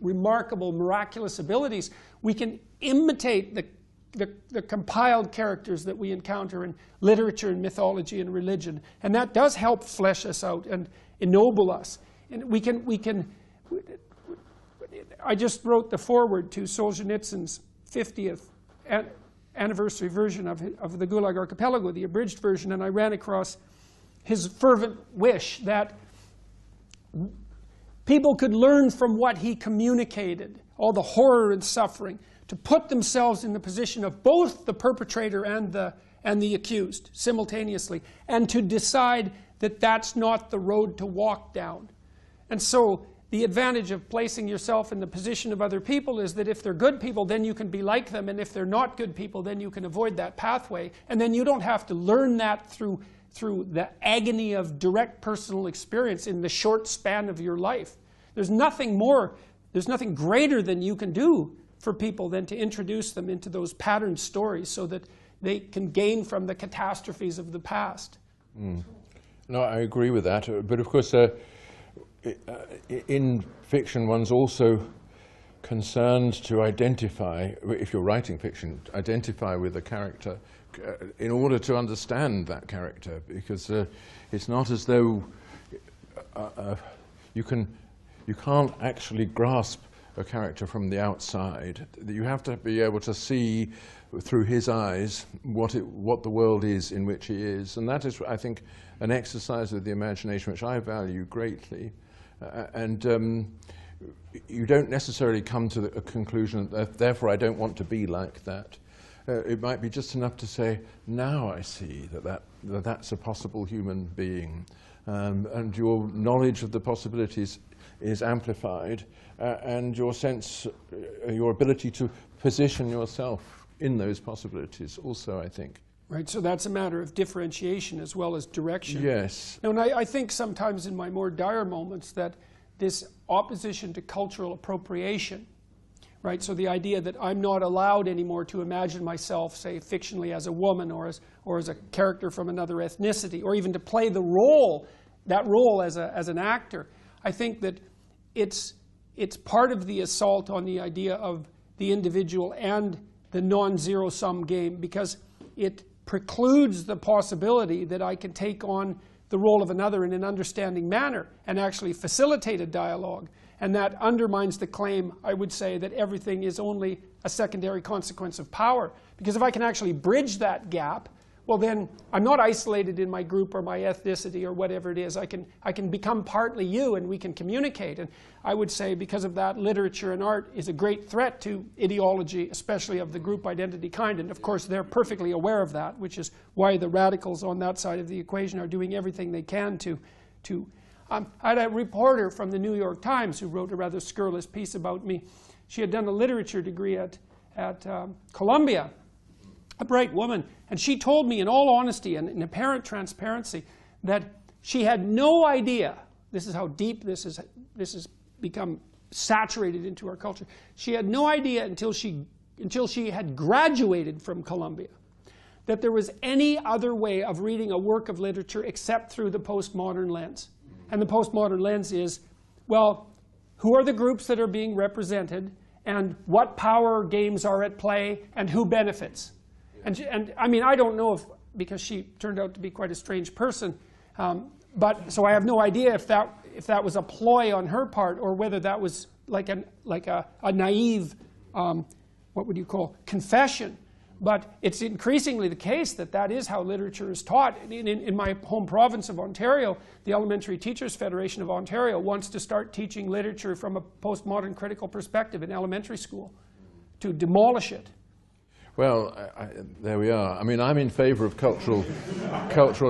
remarkable, miraculous abilities, we can imitate the compiled characters that we encounter in literature and mythology and religion. And that does help flesh us out and ennoble us. And we can I just wrote the foreword to Solzhenitsyn's 50th anniversary version of the Gulag Archipelago, the abridged version, and I ran across his fervent wish that people could learn from what he communicated, all the horror and suffering, to put themselves in the position of both the perpetrator and the accused simultaneously, and to decide that that's not the road to walk down. And so the advantage of placing yourself in the position of other people is that if they're good people, then you can be like them, and if they're not good people, then you can avoid that pathway. And then you don't have to learn that through the agony of direct personal experience in the short span of your life. There's nothing greater than you can do for people than to introduce them into those patterned stories so that they can gain from the catastrophes of the past. No, I agree with that. But of course, in fiction, one's also concerned to identify, if you're writing fiction, identify with a character in order to understand that character, because it's not as though you can't actually grasp a character from the outside. You have to be able to see through his eyes what the world is in which he is, and that is, I think, an exercise of the imagination which I value greatly. You don't necessarily come to a conclusion that therefore I don't want to be like that. It might be just enough to say, now I see that's a possible human being, and your knowledge of the possibilities is amplified, and your sense, your ability to position yourself in those possibilities also, I think. Right, so that's a matter of differentiation as well as direction. Yes. Now, and I think sometimes in my more dire moments that this opposition to cultural appropriation, right, so the idea that I'm not allowed anymore to imagine myself, say, fictionally as a woman or as a character from another ethnicity, or even to play the role, that role as an actor, I think that it's part of the assault on the idea of the individual and the non-zero-sum game, because it precludes the possibility that I can take on the role of another in an understanding manner and actually facilitate a dialogue. And that undermines the claim, I would say, that everything is only a secondary consequence of power. Because if I can actually bridge that gap well then I'm not isolated in my group or my ethnicity or whatever it is. I can become partly you, and we can communicate. And I would say because of that, literature and art is a great threat to ideology, especially of the group identity kind. And of course they're perfectly aware of that, which is why the radicals on that side of the equation are doing everything they can to I had a reporter from the New York Times who wrote a rather scurrilous piece about me. She had done a literature degree at Columbia, a bright woman, and she told me in all honesty and in apparent transparency that she had no idea, this is how deep this has become saturated into our culture, she had no idea until she had graduated from Columbia that there was any other way of reading a work of literature except through the postmodern lens. And the postmodern lens is, well, who are the groups that are being represented, and what power games are at play, and who benefits? And I mean, I don't know if, because she turned out to be quite a strange person, but so I have no idea if that was a ploy on her part, or whether that was like a naive, what would you call, confession. But it's increasingly the case that that is how literature is taught. In my home province of Ontario, the Elementary Teachers Federation of Ontario wants to start teaching literature from a postmodern critical perspective in elementary school, to demolish it. Well, there we are. I mean, I'm in favor of cultural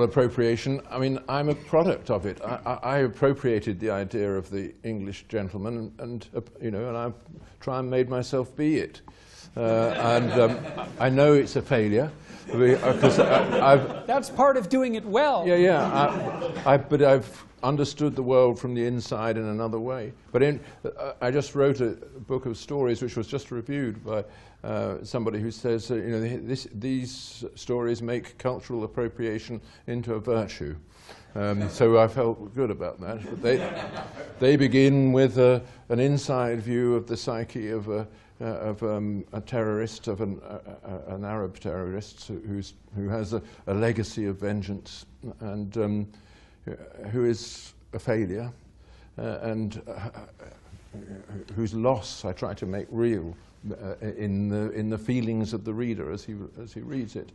appropriation. I mean, I'm a product of it. I appropriated the idea of the English gentleman, and I try and made myself be it. I know it's a failure, because that's part of doing it well. But I've understood the world from the inside in another way. But I just wrote a book of stories which was just reviewed by somebody who says, these stories make cultural appropriation into a virtue. So I felt good about that. But they begin with an inside view of the psyche of a terrorist, of an Arab terrorist who has a legacy of vengeance, and who is a failure, and whose loss I try to make real in the feelings of the reader as he reads it,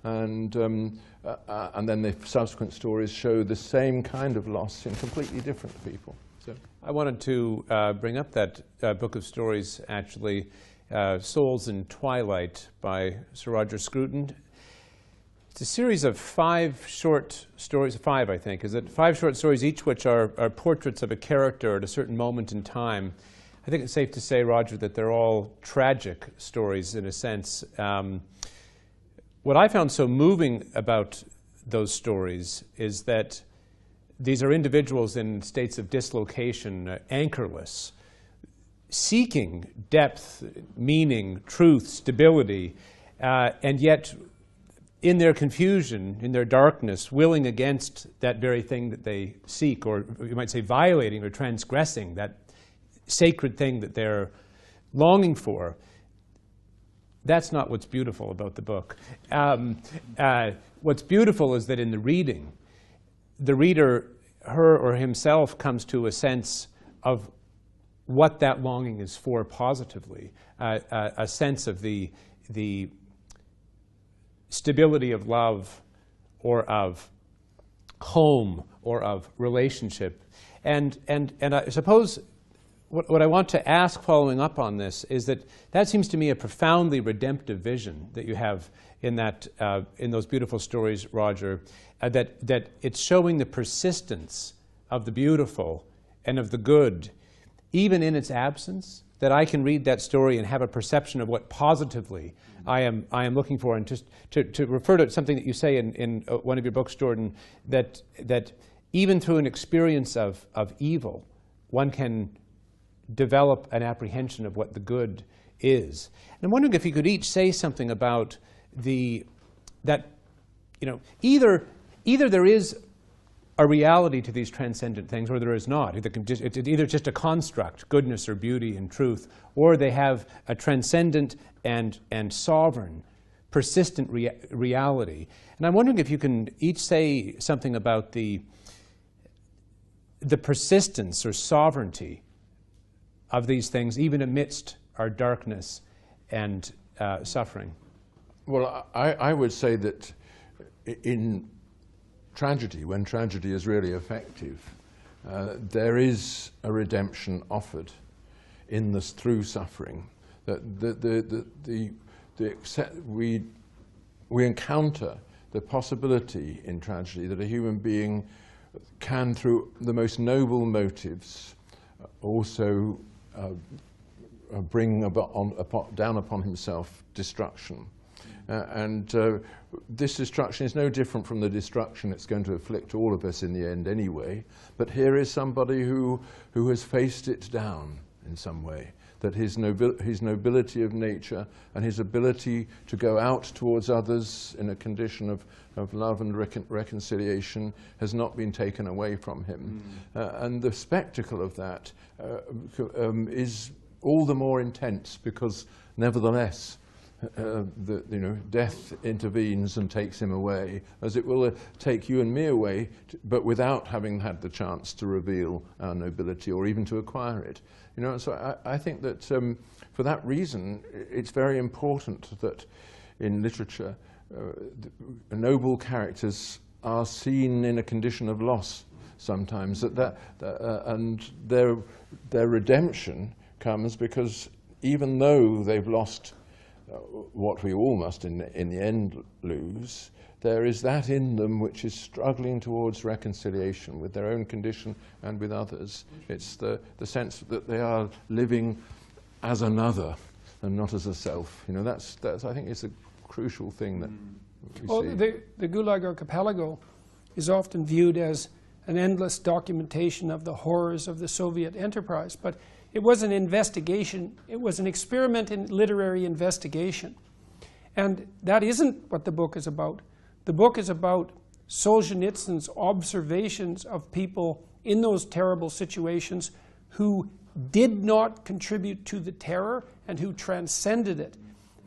and then the subsequent stories show the same kind of loss in completely different people. So I wanted to bring up that book of stories, actually, Souls in Twilight by Sir Roger Scruton. It's a series of 5 short stories, 5 I think, is it? 5 short stories, each which are portraits of a character at a certain moment in time. I think it's safe to say, Roger, that they're all tragic stories in a sense. What I found so moving about those stories is that these are individuals in states of dislocation, anchorless, seeking depth, meaning, truth, stability, and yet in their confusion, in their darkness, willing against that very thing that they seek, or you might say violating or transgressing that sacred thing that they're longing for. That's not what's beautiful about the book. What's beautiful is that in the reading, the reader, her or himself, comes to a sense of what that longing is for positively, a sense of the stability of love, or of home, or of relationship. And I suppose what I want to ask following up on this is that seems to me a profoundly redemptive vision that you have in that in those beautiful stories, Roger, that it's showing the persistence of the beautiful and of the good, even in its absence, that I can read that story and have a perception of what positively I am looking for. And just to refer to something that you say in one of your books, Jordan, that even through an experience of evil, one can develop an apprehension of what the good is. And I'm wondering if you could each say something about that either there is a reality to these transcendent things, or there is not. It's either just a construct, goodness or beauty and truth, or they have a transcendent and sovereign, persistent reality. And I'm wondering if you can each say something about the persistence or sovereignty of these things, even amidst our darkness and suffering. Well, I would say that in tragedy, when tragedy is really effective, there is a redemption offered in this through suffering. That we encounter the possibility in tragedy that a human being can, through the most noble motives, also bring down upon himself destruction. This destruction is no different from the destruction it's going to afflict all of us in the end anyway. But here is somebody who has faced it down in some way, that his nobility of nature and his ability to go out towards others in a condition of love and reconciliation has not been taken away from him. And the spectacle of that is all the more intense because, nevertheless, death intervenes and takes him away, as it will take you and me away, but without having had the chance to reveal our nobility or even to acquire it. So I think that for that reason, it's very important that in literature, noble characters are seen in a condition of loss sometimes, and their redemption comes because even though they've lost what we all must in the end lose, there is that in them which is struggling towards reconciliation with their own condition and with others. It's the sense that they are living as another and not as a self. That's I think is a crucial thing that we see. The Gulag Archipelago is often viewed as an endless documentation of the horrors of the Soviet enterprise, but it was an investigation. It was an experiment in literary investigation. And that isn't what the book is about. The book is about Solzhenitsyn's observations of people in those terrible situations who did not contribute to the terror and who transcended it.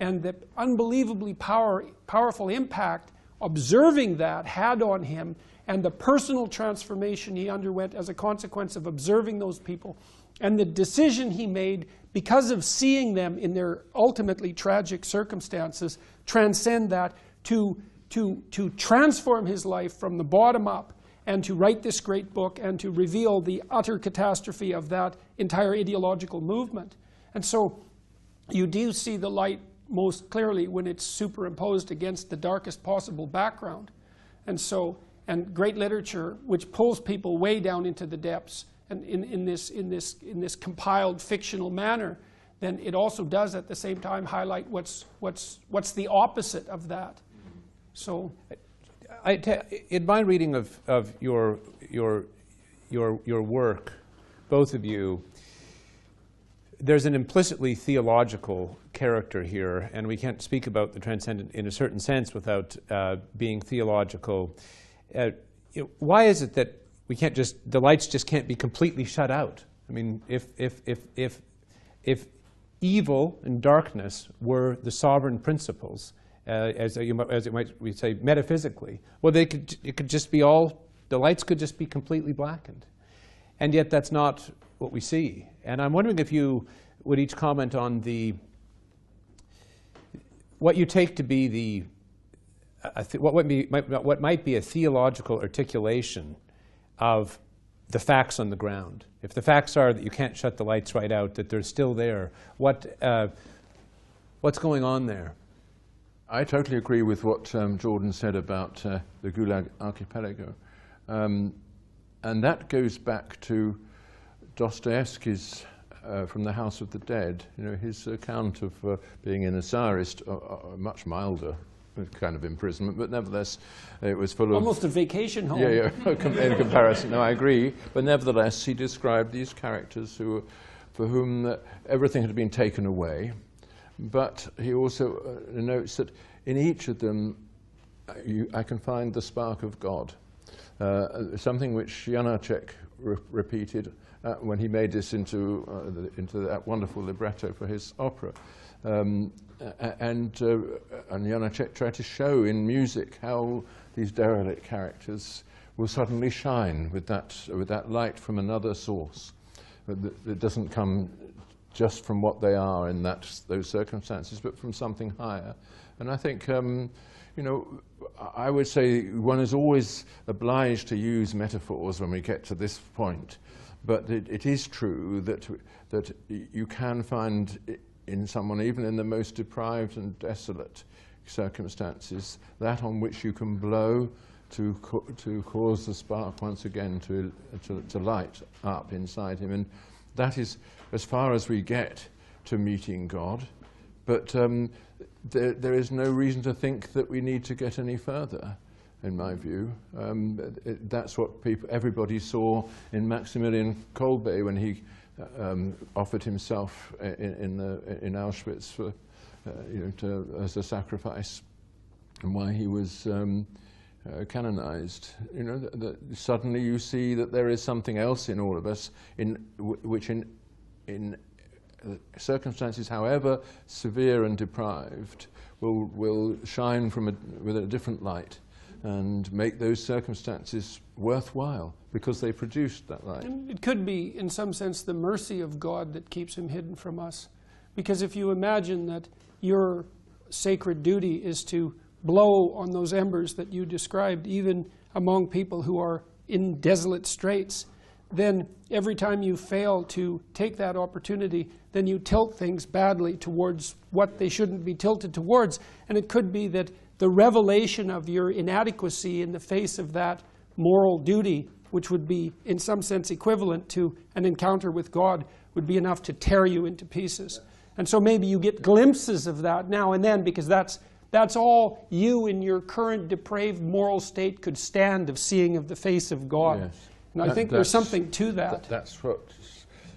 And the unbelievably powerful impact observing that had on him, and the personal transformation he underwent as a consequence of observing those people, and the decision he made because of seeing them in their ultimately tragic circumstances, transcend that to transform his life from the bottom up, and to write this great book and to reveal the utter catastrophe of that entire ideological movement. And so you do see the light most clearly when it's superimposed against the darkest possible background. And great literature which pulls people way down into the depths, and in this compiled fictional manner, then it also does at the same time highlight what's the opposite of that. So, in my reading of your work, both of you, there's an implicitly theological character here, and we can't speak about the transcendent in a certain sense without being theological. Why is it that we can't the lights just can't be completely shut out? I mean, if evil and darkness were the sovereign principles, as it might we say metaphysically, well, it could just be the lights could just be completely blackened, and yet that's not what we see. And I'm wondering if you would each comment on what you take to be what might be a theological articulation of the facts on the ground. If the facts are that you can't shut the lights right out, that they're still there, what's going on there? I totally agree with what Jordan said about the Gulag Archipelago. And that goes back to Dostoevsky's From the House of the Dead. His account of being in a Tsarist, much milder kind of imprisonment, but nevertheless it was full of... Almost a vacation home. Yeah, in comparison. No, I agree. But nevertheless, he described these characters for whom everything had been taken away. But he also notes that in each of them I can find the spark of God, something which Janacek repeated when he made this into that wonderful libretto for his opera. And Janacek tried to show in music how these derelict characters will suddenly shine with that light from another source. It doesn't come just from what they are in those circumstances, but from something higher. And I think, I would say one is always obliged to use metaphors when we get to this point, but it is true that you can find in someone, even in the most deprived and desolate circumstances, that on which you can blow to cause the spark once again to light up inside him. And that is as far as we get to meeting God. But there is no reason to think that we need to get any further, in my view. That's what everybody saw in Maximilian Kolbe when he offered himself in Auschwitz for, as a sacrifice, and why he was canonized. Suddenly you see that there is something else in all of us, which in circumstances, however severe and deprived, will shine with a different light and make those circumstances worthwhile because they produced that light. And it could be, in some sense, the mercy of God that keeps him hidden from us. Because if you imagine that your sacred duty is to blow on those embers that you described, even among people who are in desolate straits, then every time you fail to take that opportunity, then you tilt things badly towards what they shouldn't be tilted towards. And it could be that the revelation of your inadequacy in the face of that moral duty, which would be in some sense equivalent to an encounter with God, would be enough to tear you into pieces. And so maybe you get glimpses of that now and then, because that's all you in your current depraved moral state could stand of seeing of the face of God. Yes. And I think there's something to that. That's what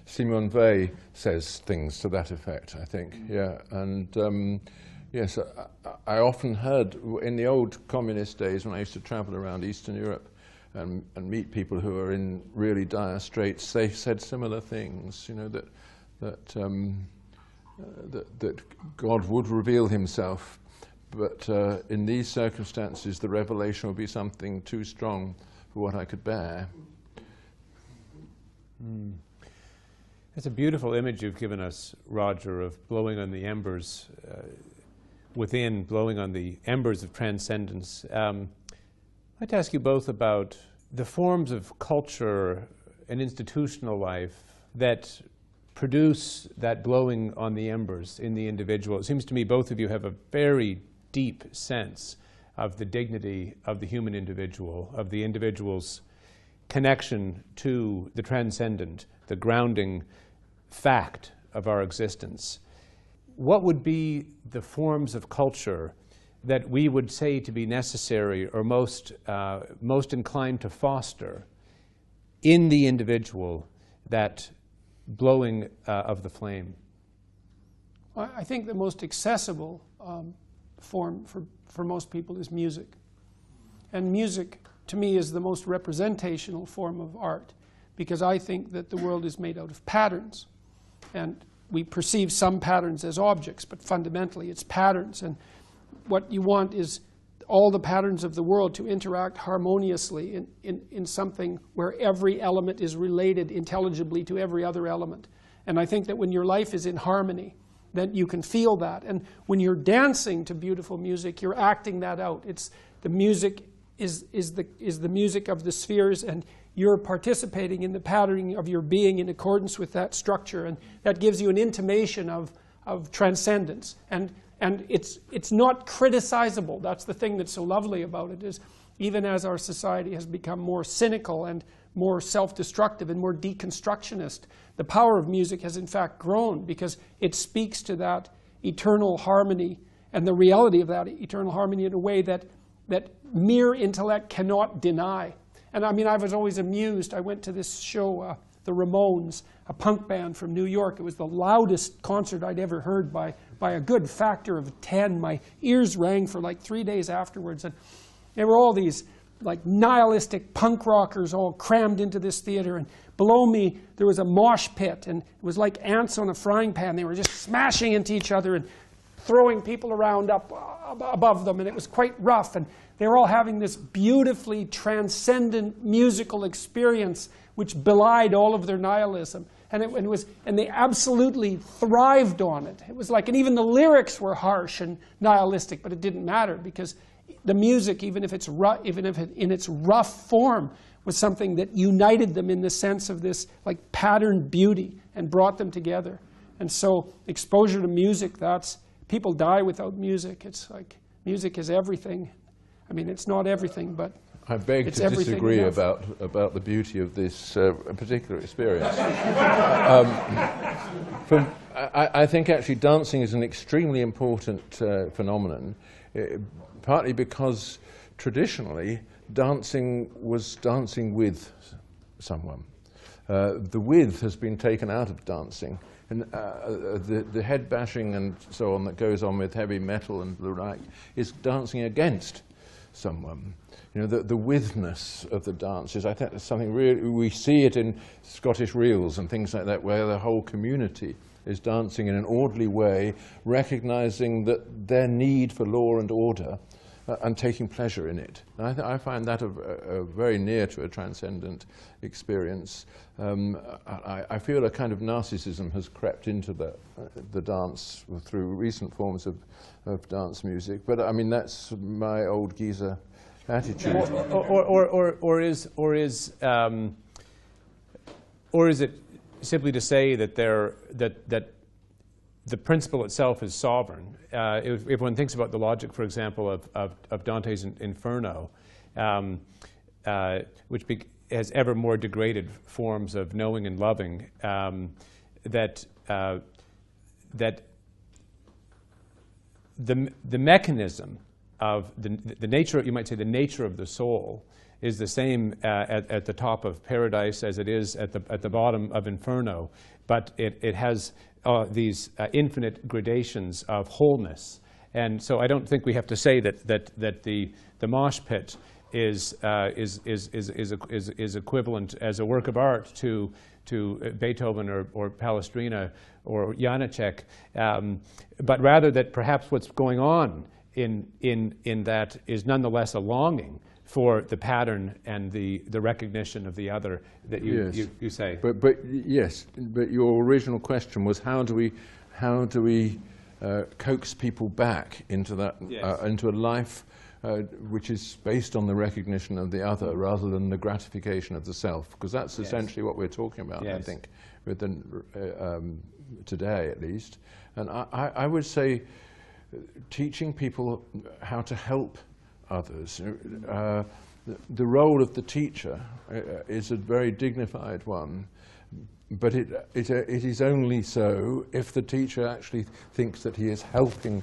Simone Weil says, things to that effect, I think. Yeah, and yes, I often heard in the old communist days when I used to travel around Eastern Europe and meet people who are in really dire straits, they said similar things. That God would reveal himself, but in these circumstances, the revelation will be something too strong for what I could bear. It's a beautiful image you've given us, Roger, of blowing on the embers within, blowing on the embers of transcendence. I'd like to ask you both about the forms of culture and institutional life that produce that blowing on the embers in the individual. It seems to me both of you have a very deep sense of the dignity of the human individual, of the individual's connection to the transcendent, the grounding fact of our existence. What would be the forms of culture that we would say to be necessary or most inclined to foster in the individual that blowing of the flame? I think the most accessible form for most people is music. And music, to me, is the most representational form of art, because I think that the world is made out of patterns. And we perceive some patterns as objects, but fundamentally it's patterns. And what you want is all the patterns of the world to interact harmoniously in something where every element is related intelligibly to every other element. And I think that when your life is in harmony, then you can feel that. And when you're dancing to beautiful music, you're acting that out. It's the music is the music of the spheres, and you're participating in the patterning of your being in accordance with that structure, and that gives you an intimation of transcendence. And it's not criticizable. That's the thing that's so lovely about it, is even as our society has become more cynical and more self-destructive and more deconstructionist, the power of music has in fact grown, because it speaks to that eternal harmony and the reality of that eternal harmony in a way that mere intellect cannot deny. And I mean, I was always amused. I went to this show, the Ramones, a punk band from New York. It was the loudest concert I'd ever heard by a good factor of 10. My ears rang for like 3 days afterwards. And there were all these like nihilistic punk rockers all crammed into this theater. And below me, there was a mosh pit. And it was like ants on a frying pan. They were just smashing into each other and throwing people around up above them. And it was quite rough. And they were all having this beautifully transcendent musical experience which belied all of their nihilism. And they absolutely thrived on it. It was like, and even the lyrics were harsh and nihilistic, but it didn't matter, because the music, even if it, in its rough form, was something that united them in the sense of this like patterned beauty and brought them together. And so exposure to music, people die without music. It's like music is everything. I mean, it's not everything, but I beg to disagree about the beauty of this particular experience. I think actually dancing is an extremely important phenomenon, partly because traditionally dancing was dancing with someone. The with has been taken out of dancing. And the head bashing and so on that goes on with heavy metal and the like is dancing against someone. You know, the withness of the dances, I think that's something really, we see it in Scottish reels and things like that, where the whole community is dancing in an orderly way, recognizing that their need for law and order and taking pleasure in it. And I find that very near to a transcendent experience. I feel a kind of narcissism has crept into the dance through recent forms of dance music, but I mean that's my old geezer attitude. Or is it simply to say that that the principle itself is sovereign? If one thinks about the logic, for example, of Dante's Inferno, which has ever more degraded forms of knowing and loving, that the mechanism of the nature, you might say, the nature of the soul is the same at the top of Paradise as it is at the bottom of Inferno, but it has these infinite gradations of wholeness. And so I don't think we have to say that the mosh pit is equivalent as a work of art to Beethoven or Palestrina or Janacek, but rather that perhaps what's going on in that is nonetheless a longing for the pattern and the recognition of the other that you say. But your original question was how do we coax people back into that into a life which is based on the recognition of the other rather than the gratification of the self, because that's essentially what we're talking about, I think, with today at least. And I would say teaching people how to help others. The role of the teacher is a very dignified one, but it is only so if the teacher actually thinks that he is helping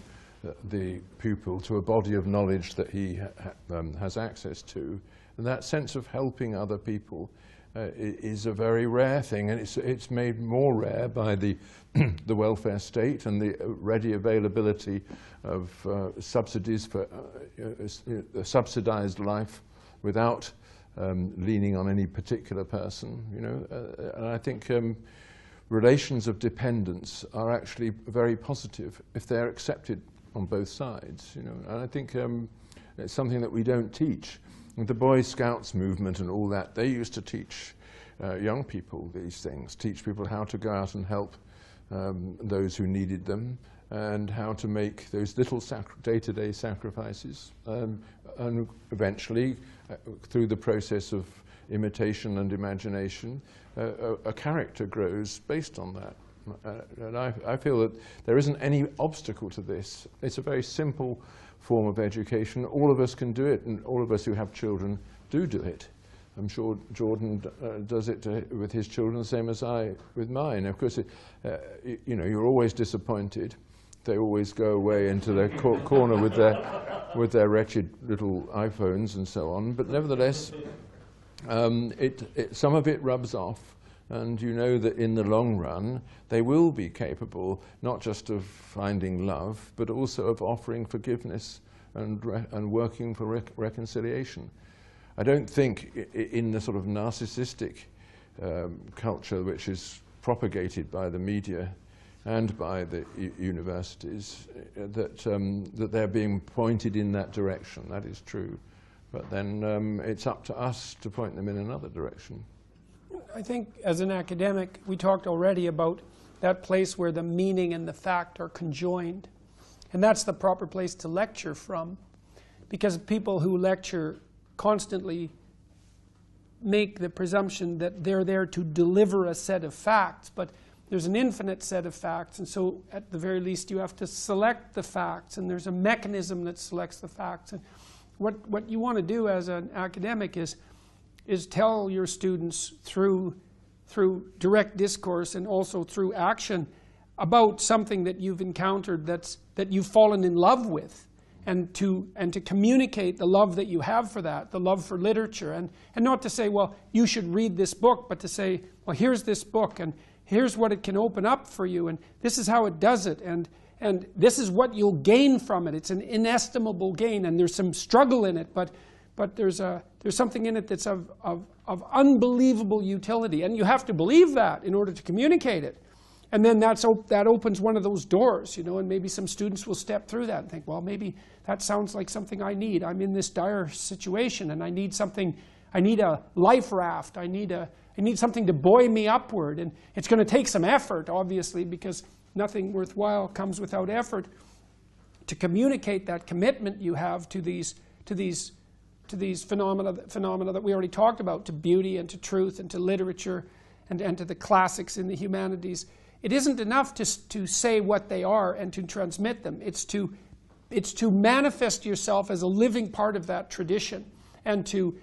the pupil to a body of knowledge that he has access to. And that sense of helping other people is a very rare thing, and it's made more rare by the welfare state and the ready availability of subsidies for a subsidized life without leaning on any particular person. You know, and I think relations of dependence are actually very positive if they're accepted on both sides. You know, and I think it's something that we don't teach. The Boy Scouts movement and all that, they used to teach young people these things, teach people how to go out and help those who needed them, and how to make those little day-to-day sacrifices. And eventually, through the process of imitation and imagination, a character grows based on that. And I feel that there isn't any obstacle to this. It's a very simple form of education. All of us can do it, and all of us who have children do it. I'm sure Jordan does it with his children the same as I with mine. Of course, you know, you're always disappointed. They always go away into their corner with their wretched little iPhones and so on. But nevertheless, some of it rubs off. And you know that in the long run, they will be capable not just of finding love, but also of offering forgiveness and working for reconciliation. I don't think in the sort of narcissistic culture which is propagated by the media and by the universities that they're being pointed in that direction. That is true. But then it's up to us to point them in another direction. I think as an academic, we talked already about that place where the meaning and the fact are conjoined. And that's the proper place to lecture from, because people who lecture constantly make the presumption that they're there to deliver a set of facts, but there's an infinite set of facts, and so at the very least you have to select the facts, and there's a mechanism that selects the facts. And what you want to do as an academic is tell your students through direct discourse and also through action about something that you've encountered that you've fallen in love with, and to communicate the love that you have for that, the love for literature, and not to say, well, you should read this book, but to say, well, here's this book, and here's what it can open up for you, and this is how it does it, and this is what you'll gain from it. It's an inestimable gain, and there's some struggle in it, but there's something in it that's of unbelievable utility, and you have to believe that in order to communicate it. And then that opens one of those doors, and maybe some students will step through that and think, well, maybe that sounds like something I need. I'm in this dire situation, and I need something. I need a life raft. I need something to buoy me upward, and it's going to take some effort, obviously, because nothing worthwhile comes without effort, to communicate that commitment you have to these phenomena that we already talked about, to beauty and to truth and to literature and to the classics in the humanities. It isn't enough to say what they are and to transmit them. It's to manifest yourself as a living part of that tradition, and to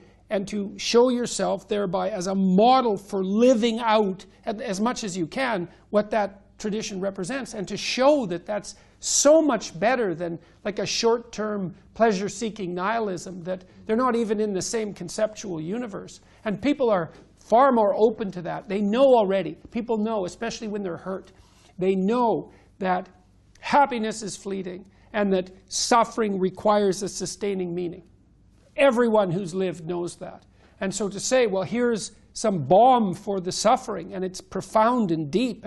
show yourself thereby as a model for living out as much as you can what that tradition represents, and to show that that's so much better than like a short-term pleasure-seeking nihilism, that they're not even in the same conceptual universe. And people are far more open to that. They know already. People know, especially when they're hurt, they know that happiness is fleeting and that suffering requires a sustaining meaning. Everyone who's lived knows that. And so to say, well, here's some balm for the suffering, and it's profound and deep,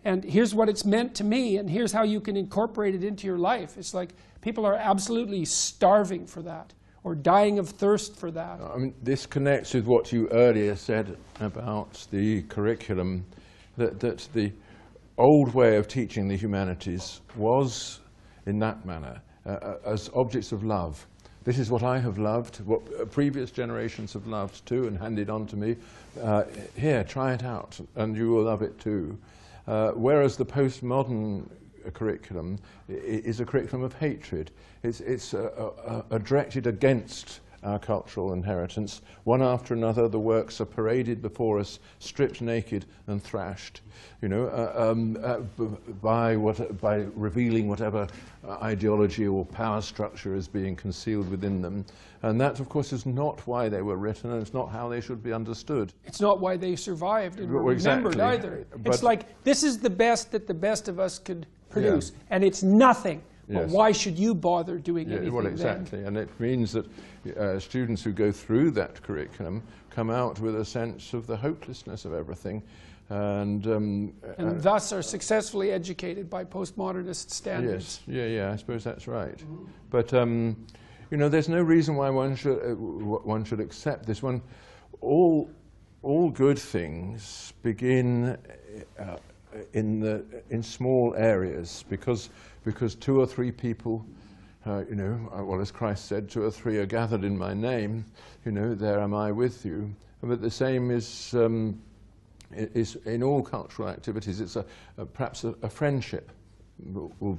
and here's what it's meant to me, and here's how you can incorporate it into your life. It's like people are absolutely starving for that, or dying of thirst for that. I mean, this connects with what you earlier said about the curriculum, that the old way of teaching the humanities was in that manner, as objects of love. This is what I have loved, what previous generations have loved too and handed on to me. Here, try it out, and you will love it too. Whereas the postmodern curriculum is a curriculum of hatred. It's directed against our cultural inheritance. One after another, the works are paraded before us, stripped naked and thrashed, by revealing whatever ideology or power structure is being concealed within them. And that, of course, is not why they were written, and it's not how they should be understood. It's not why they survived and were remembered either. It's like, this is the best that the best of us could produce, and it's nothing. But why should you bother doing anything well, exactly. then? And it means that students who go through that curriculum come out with a sense of the hopelessness of everything, and thus are successfully educated by postmodernist standards. Yes, I suppose that's right. Mm-hmm. But there's no reason why one should accept this. All good things begin in small areas, because two or three people, well, as Christ said, 2 or 3 are gathered in my name, there am I with you. But the same is in all cultural activities. It's perhaps a friendship. Will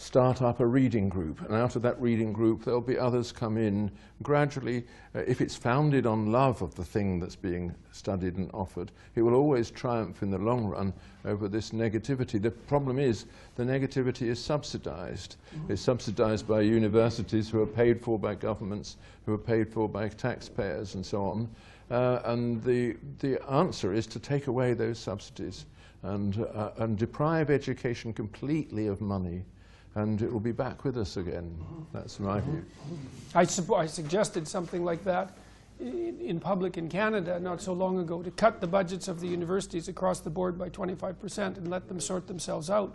start up a reading group, and out of that reading group there'll be others come in gradually. If it's founded on love of the thing that's being studied and offered, it will always triumph in the long run over this negativity. The problem is the negativity is subsidized. Mm-hmm. It's subsidized by universities who are paid for by governments, who are paid for by taxpayers, and so on. And the answer is to take away those subsidies and deprive education completely of money, and it will be back with us again. That's my view. I suggested something like that in public in Canada not so long ago, to cut the budgets of the universities across the board by 25% and let them sort themselves out.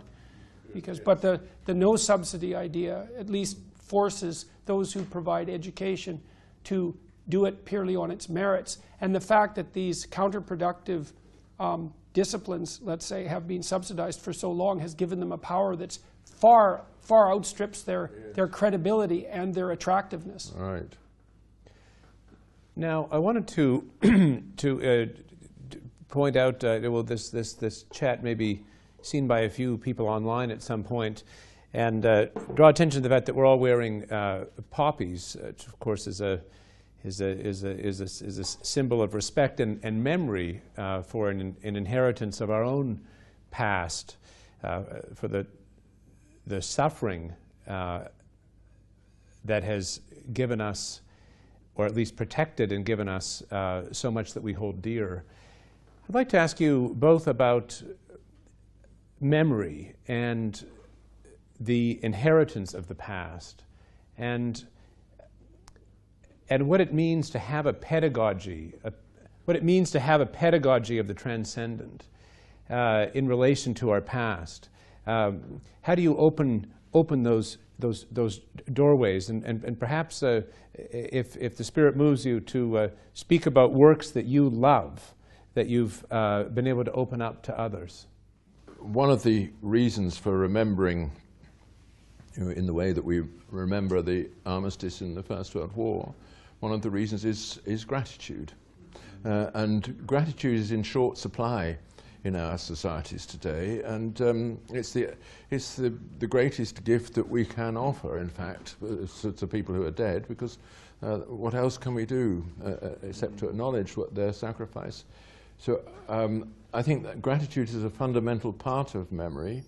But the no subsidy idea at least forces those who provide education to do it purely on its merits. And the fact that these counterproductive disciplines, let's say, have been subsidized for so long has given them a power that's far, far outstrips their credibility and their attractiveness. Right. Now, I wanted to point out, well, this chat may be seen by a few people online at some point, and draw attention to the fact that we're all wearing poppies, which of course is a symbol of respect and memory for an inheritance of our own past, for the suffering that has given us, or at least protected and given us so much that we hold dear. I'd like to ask you both about memory and the inheritance of the past, and what it means to have a pedagogy, what it means to have a pedagogy of the transcendent in relation to our past. How do you open those doorways, and perhaps if the Spirit moves you to speak about works that you love, that you've been able to open up to others? One of the reasons for remembering, in the way that we remember the armistice in the First World War, one of the reasons is gratitude. And gratitude is in short supply in our societies today, and it's the greatest gift that we can offer, in fact, to people who are dead, because what else can we do except to acknowledge what their sacrifice? So I think that gratitude is a fundamental part of memory.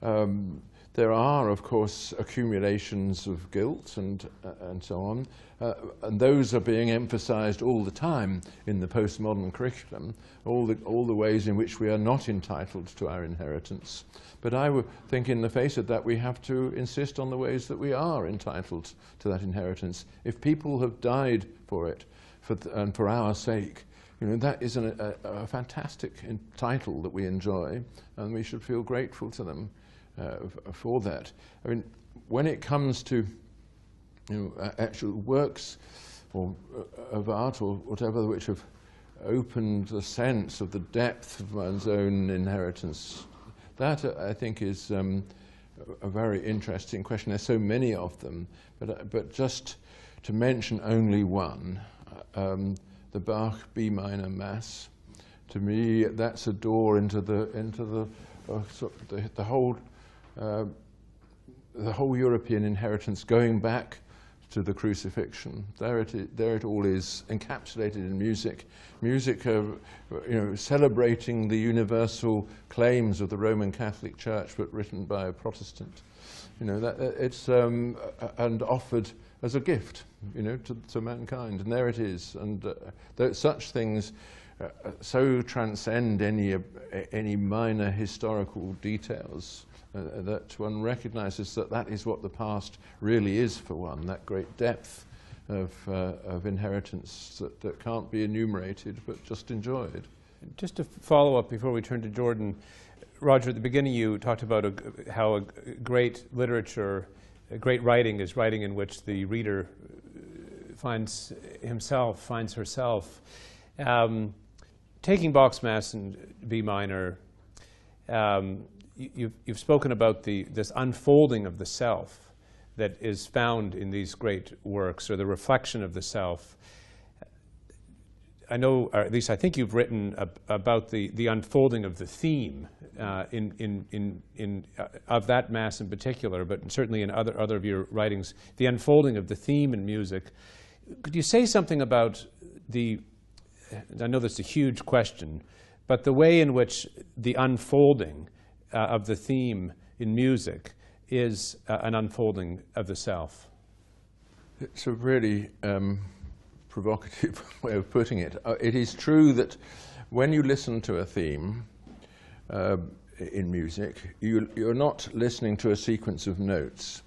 There are, of course, accumulations of guilt and so on, and those are being emphasized all the time in the postmodern curriculum, all the ways in which we are not entitled to our inheritance. But I would think, in the face of that, we have to insist on the ways that we are entitled to that inheritance. If people have died for it, and for our sake, that is a fantastic title that we enjoy, and we should feel grateful to them for that. I mean, when it comes to actual works of art or whatever which have opened the sense of the depth of one's own inheritance, that I think is a very interesting question. There's so many of them, but just to mention only one, the Bach B minor Mass. To me, that's a door into the whole European inheritance, going back to the crucifixion. There it all is, encapsulated in music. Music, celebrating the universal claims of the Roman Catholic Church, but written by a Protestant. It's and offered as a gift, to mankind. And there it is. And such things so transcend any minor historical details that one recognizes that is what the past really is for one, that great depth of inheritance that can't be enumerated but just enjoyed. Just to follow up before we turn to Jordan, Roger, at the beginning you talked about how a great literature, a great writing is writing in which the reader finds himself, finds herself. Taking Bach's Mass in B minor, you've spoken about this unfolding of the self that is found in these great works, or the reflection of the self. I know, or at least I think you've written about the unfolding of the theme of that Mass in particular, but certainly in other of your writings, the unfolding of the theme in music. Could you say something about I know that's a huge question, but the way in which the unfolding of the theme in music is an unfolding of the self? It's a really provocative way of putting it. It is true that when you listen to a theme in music, you're not listening to a sequence of notes.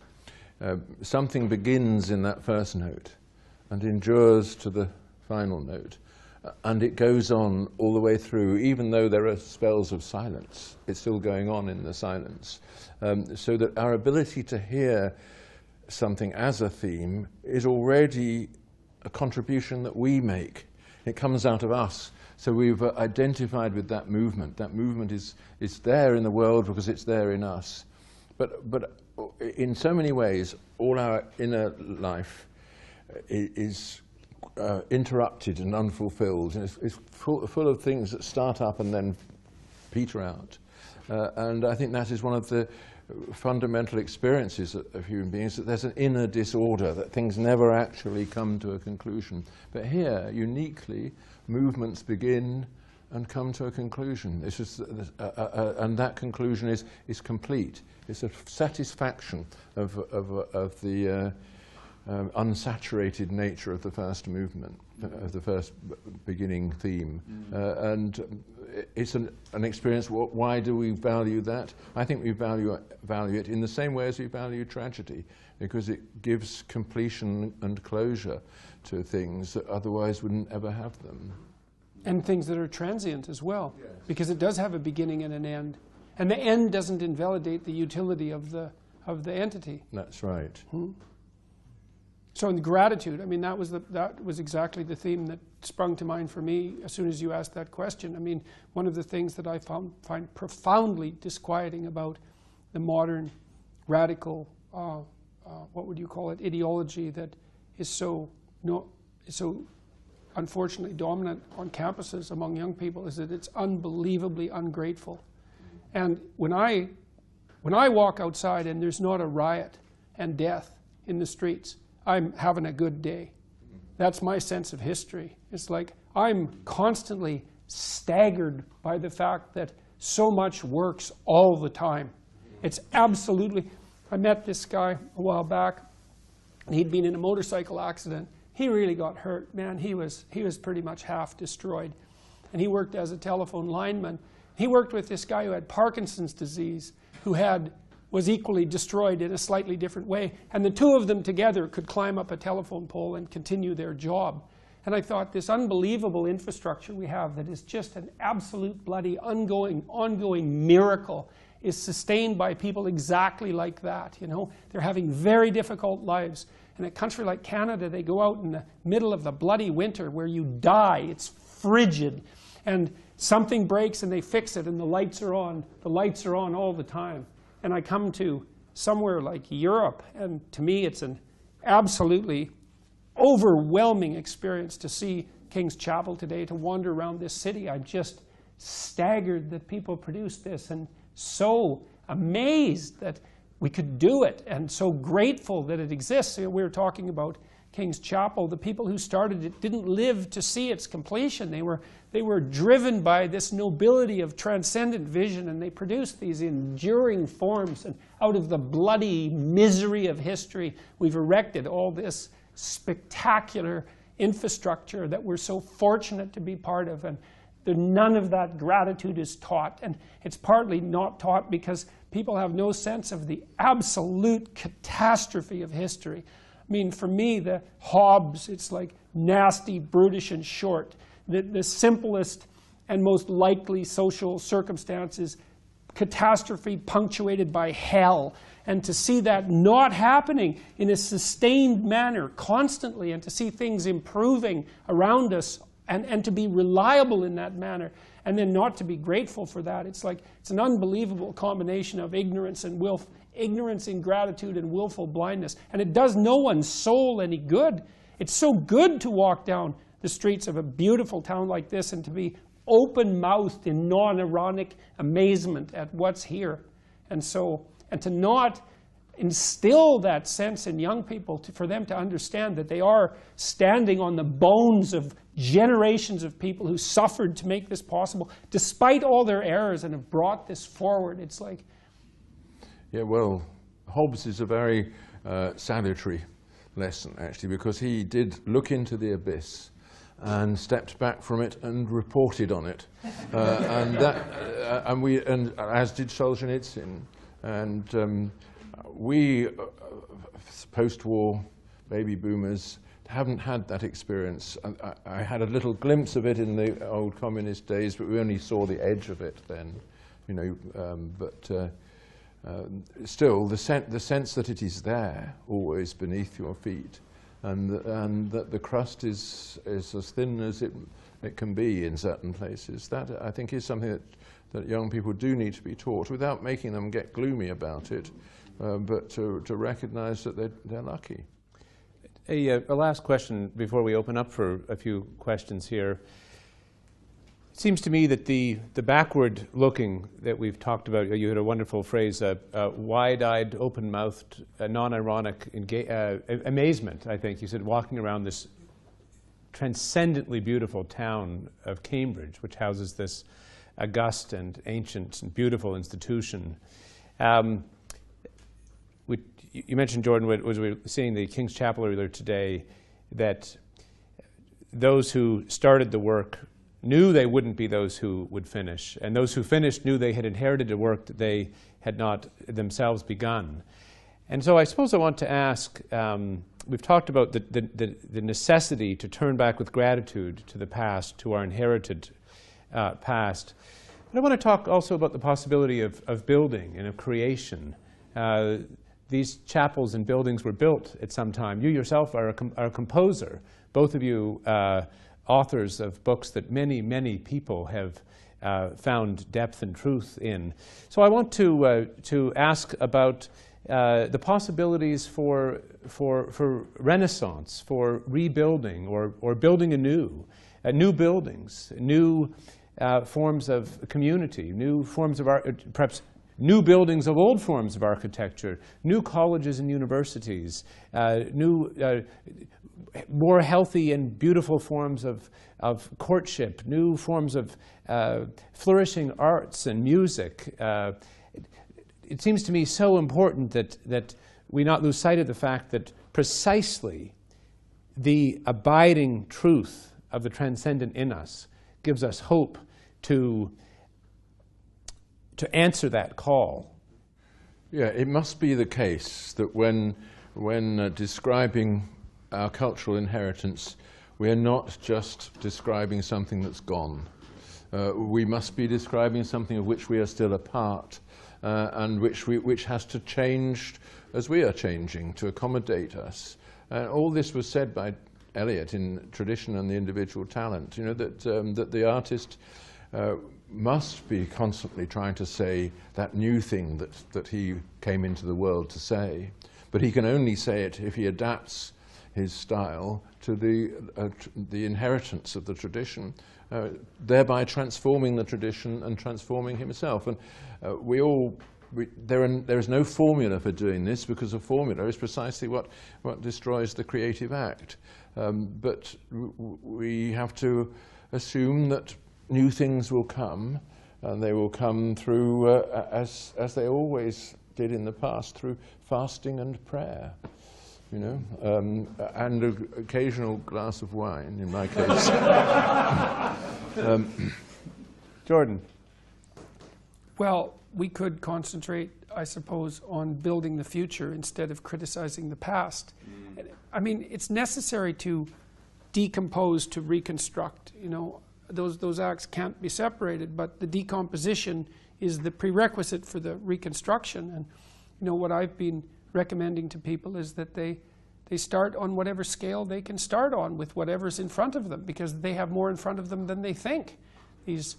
Something begins in that first note and endures to the final note. And it goes on all the way through, even though there are spells of silence. It's still going on in the silence. So that our ability to hear something as a theme is already a contribution that we make. It comes out of us. So we've identified with that movement. That movement is there in the world because it's there in us. But in so many ways, all our inner life is interrupted and unfulfilled, and it's full of things that start up and then peter out. And I think that is one of the fundamental experiences of human beings, that there's an inner disorder, that things never actually come to a conclusion. But here, uniquely, movements begin and come to a conclusion. It's just, and that conclusion is complete. It's a satisfaction of the unsaturated nature of the first movement, of the first beginning theme. And it's an experience. Why do we value that? I think we value it in the same way as we value tragedy, because it gives completion and closure to things that otherwise wouldn't ever have them. And things that are transient as well, yes. Because it does have a beginning and an end. And the end doesn't invalidate the utility of the entity. That's right. So in the gratitude, I mean, that was exactly the theme that sprung to mind for me as soon as you asked that question. I mean, one of the things that I find profoundly disquieting about the modern radical, what would you call it, ideology that is so unfortunately dominant on campuses among young people, is that it's unbelievably ungrateful. And when I walk outside and there's not a riot and death in the streets, I'm having a good day. That's my sense of history. It's like I'm constantly staggered by the fact that so much works all the time. It's absolutely... I met this guy a while back, and he'd been in a motorcycle accident. He really got hurt, man. He was pretty much half destroyed. And he worked as a telephone lineman. He worked with this guy who had Parkinson's disease, who was equally destroyed in a slightly different way. And the two of them together could climb up a telephone pole and continue their job. And I thought, this unbelievable infrastructure we have that is just an absolute bloody ongoing miracle is sustained by people exactly like that, you know. They're having very difficult lives. In a country like Canada, they go out in the middle of the bloody winter where you die. It's frigid. And something breaks and they fix it and the lights are on. The lights are on all the time. And I come to somewhere like Europe, and to me it's an absolutely overwhelming experience to see King's Chapel today, to wander around this city. I'm just staggered that people produce this, and so amazed that we could do it, and so grateful that it exists. We were talking about King's Chapel. The people who started it didn't live to see its completion. They were driven by this nobility of transcendent vision, and they produced these enduring forms. And out of the bloody misery of history, we've erected all this spectacular infrastructure that we're so fortunate to be part of. And none of that gratitude is taught. And it's partly not taught because people have no sense of the absolute catastrophe of history. I mean, for me, the Hobbes, it's like nasty, brutish, and short. The simplest and most likely social circumstances, catastrophe punctuated by hell. And to see that not happening in a sustained manner constantly, and to see things improving around us, and to be reliable in that manner, and then not to be grateful for that. It's like, it's an unbelievable combination of ignorance, ingratitude, and willful blindness. And it does no one's soul any good. It's so good to walk down the streets of a beautiful town like this and to be open-mouthed in non-ironic amazement at what's here. And to not instill that sense in young people, for them to understand that they are standing on the bones of generations of people who suffered to make this possible, despite all their errors, and have brought this forward. It's like... Yeah, well, Hobbes is a very salutary lesson, actually, because he did look into the abyss and stepped back from it and reported on it, and as did Solzhenitsyn, and we post-war baby boomers haven't had that experience. I had a little glimpse of it in the old communist days, but we only saw the edge of it then, you know. Still, the sense that it is there, always beneath your feet, and that the crust is as thin as it can be in certain places. That, I think, is something that young people do need to be taught, without making them get gloomy about it, but to recognize that they're lucky. A last question before we open up for a few questions here. It seems to me that the backward looking that we've talked about, you had a wonderful phrase, wide-eyed, open-mouthed, non-ironic amazement, I think. You said walking around this transcendently beautiful town of Cambridge, which houses this august and ancient and beautiful institution. You mentioned, Jordan, as we were seeing the King's Chapel earlier today, that those who started the work knew they wouldn't be those who would finish, and those who finished knew they had inherited a work that they had not themselves begun. And so I suppose I want to ask, we've talked about the necessity to turn back with gratitude to the past, to our inherited past. But I want to talk also about the possibility of building and of creation. These chapels and buildings were built at some time. You yourself are a composer, both of you authors of books that many, many people have found depth and truth in. So I want to ask about the possibilities for renaissance, for rebuilding or building anew, new buildings, new forms of community, new forms of art, perhaps new buildings of old forms of architecture, new colleges and universities, new, more healthy and beautiful forms of courtship, new forms of flourishing arts and music. It seems to me so important that we not lose sight of the fact that precisely the abiding truth of the transcendent in us gives us hope to answer that call. Yeah, it must be the case that when describing our cultural inheritance, we are not just describing something that's gone. We must be describing something of which we are still a part, and which has to change as we are changing to accommodate us. All this was said by Eliot in Tradition and the Individual Talent. You know, that the artist must be constantly trying to say that new thing that he came into the world to say, but he can only say it if he adapts his style to the inheritance of the tradition, thereby transforming the tradition and transforming himself. And there is no formula for doing this, because a formula is precisely what destroys the creative act. But we have to assume that new things will come, and they will come through, as they always did in the past, through fasting and prayer, you know, and an occasional glass of wine, in my case. Jordan. Well, we could concentrate, I suppose, on building the future instead of criticizing the past. I mean, it's necessary to decompose to reconstruct, you know. Those acts can't be separated, but the decomposition is the prerequisite for the reconstruction. And you know, what I've been recommending to people is that they start on whatever scale they can start on, with whatever's in front of them, because they have more in front of them than they think. These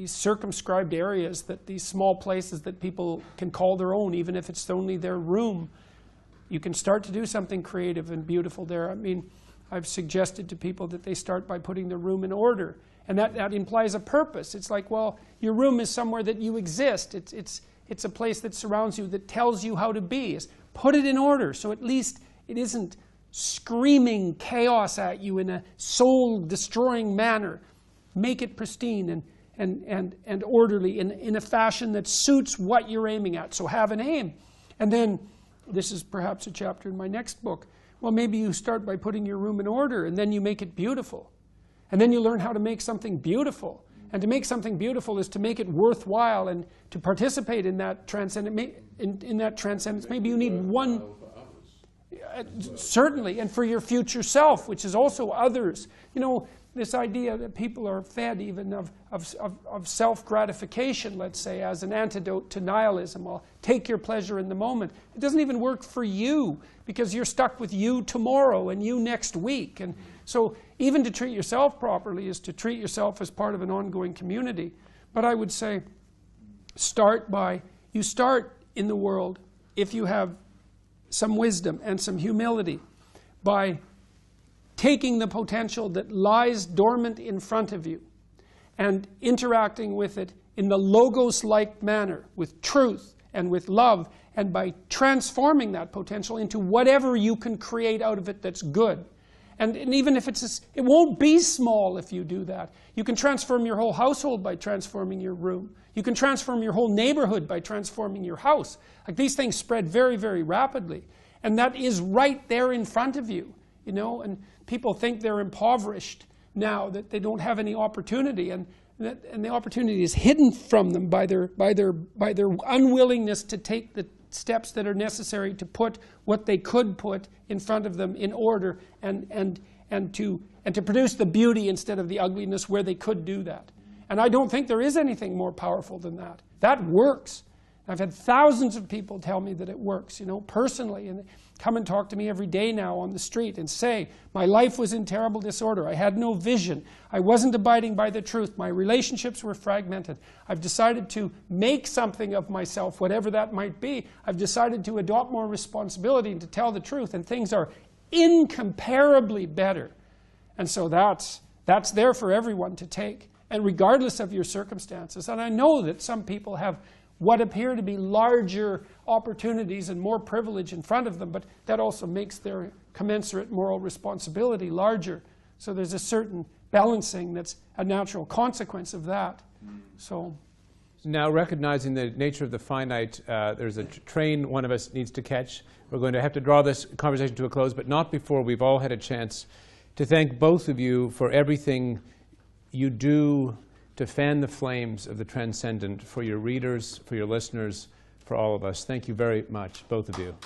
circumscribed areas, these small places that people can call their own, even if it's only their room, you can start to do something creative and beautiful there. I mean, I've suggested to people that they start by putting their room in order. And that implies a purpose. It's like, well, your room is somewhere that you exist. It's a place that surrounds you, that tells you how to be. Put it in order, so at least it isn't screaming chaos at you in a soul-destroying manner. Make it pristine and orderly in a fashion that suits what you're aiming at. So have an aim. And then, this is perhaps a chapter in my next book, well, maybe you start by putting your room in order, and then you make it beautiful. And then you learn how to make something beautiful. And to make something beautiful is to make it worthwhile, and to participate in that transcendence. In that transcendence, maybe you need one, certainly, and for your future self, which is also others. You know, this idea that people are fed even of self-gratification, let's say, as an antidote to nihilism. Well, take your pleasure in the moment. It doesn't even work for you, because you're stuck with you tomorrow and you next week. And so even to treat yourself properly is to treat yourself as part of an ongoing community. But I would say, you start in the world, if you have some wisdom and some humility, by taking the potential that lies dormant in front of you and interacting with it in the logos-like manner, with truth and with love, and by transforming that potential into whatever you can create out of it that's good. And even if it won't be small if you do that. You can transform your whole household by transforming your room. You can transform your whole neighborhood by transforming your house. Like, these things spread very, very rapidly. And that is right there in front of you, you know. And people think they're impoverished now, that they don't have any opportunity, and the opportunity is hidden from them by their unwillingness to take the steps that are necessary to put what they could put in front of them in order, and to produce the beauty instead of the ugliness where they could do that. And I don't think there is anything more powerful than that. That works. I've had thousands of people tell me that it works, you know, personally, and come and talk to me every day now on the street and say, my life was in terrible disorder. I had no vision. I wasn't abiding by the truth. My relationships were fragmented. I've decided to make something of myself, whatever that might be. I've decided to adopt more responsibility and to tell the truth, and things are incomparably better. And so that's there for everyone to take, and regardless of your circumstances. And I know that some people have what appear to be larger opportunities and more privilege in front of them, but that also makes their commensurate moral responsibility larger. So there's a certain balancing that's a natural consequence of that. So now, recognizing the nature of the finite, there's a train one of us needs to catch. We're going to have to draw this conversation to a close, but not before we've all had a chance to thank both of you for everything you do to fan the flames of the transcendent for your readers, for your listeners, for all of us. Thank you very much, both of you.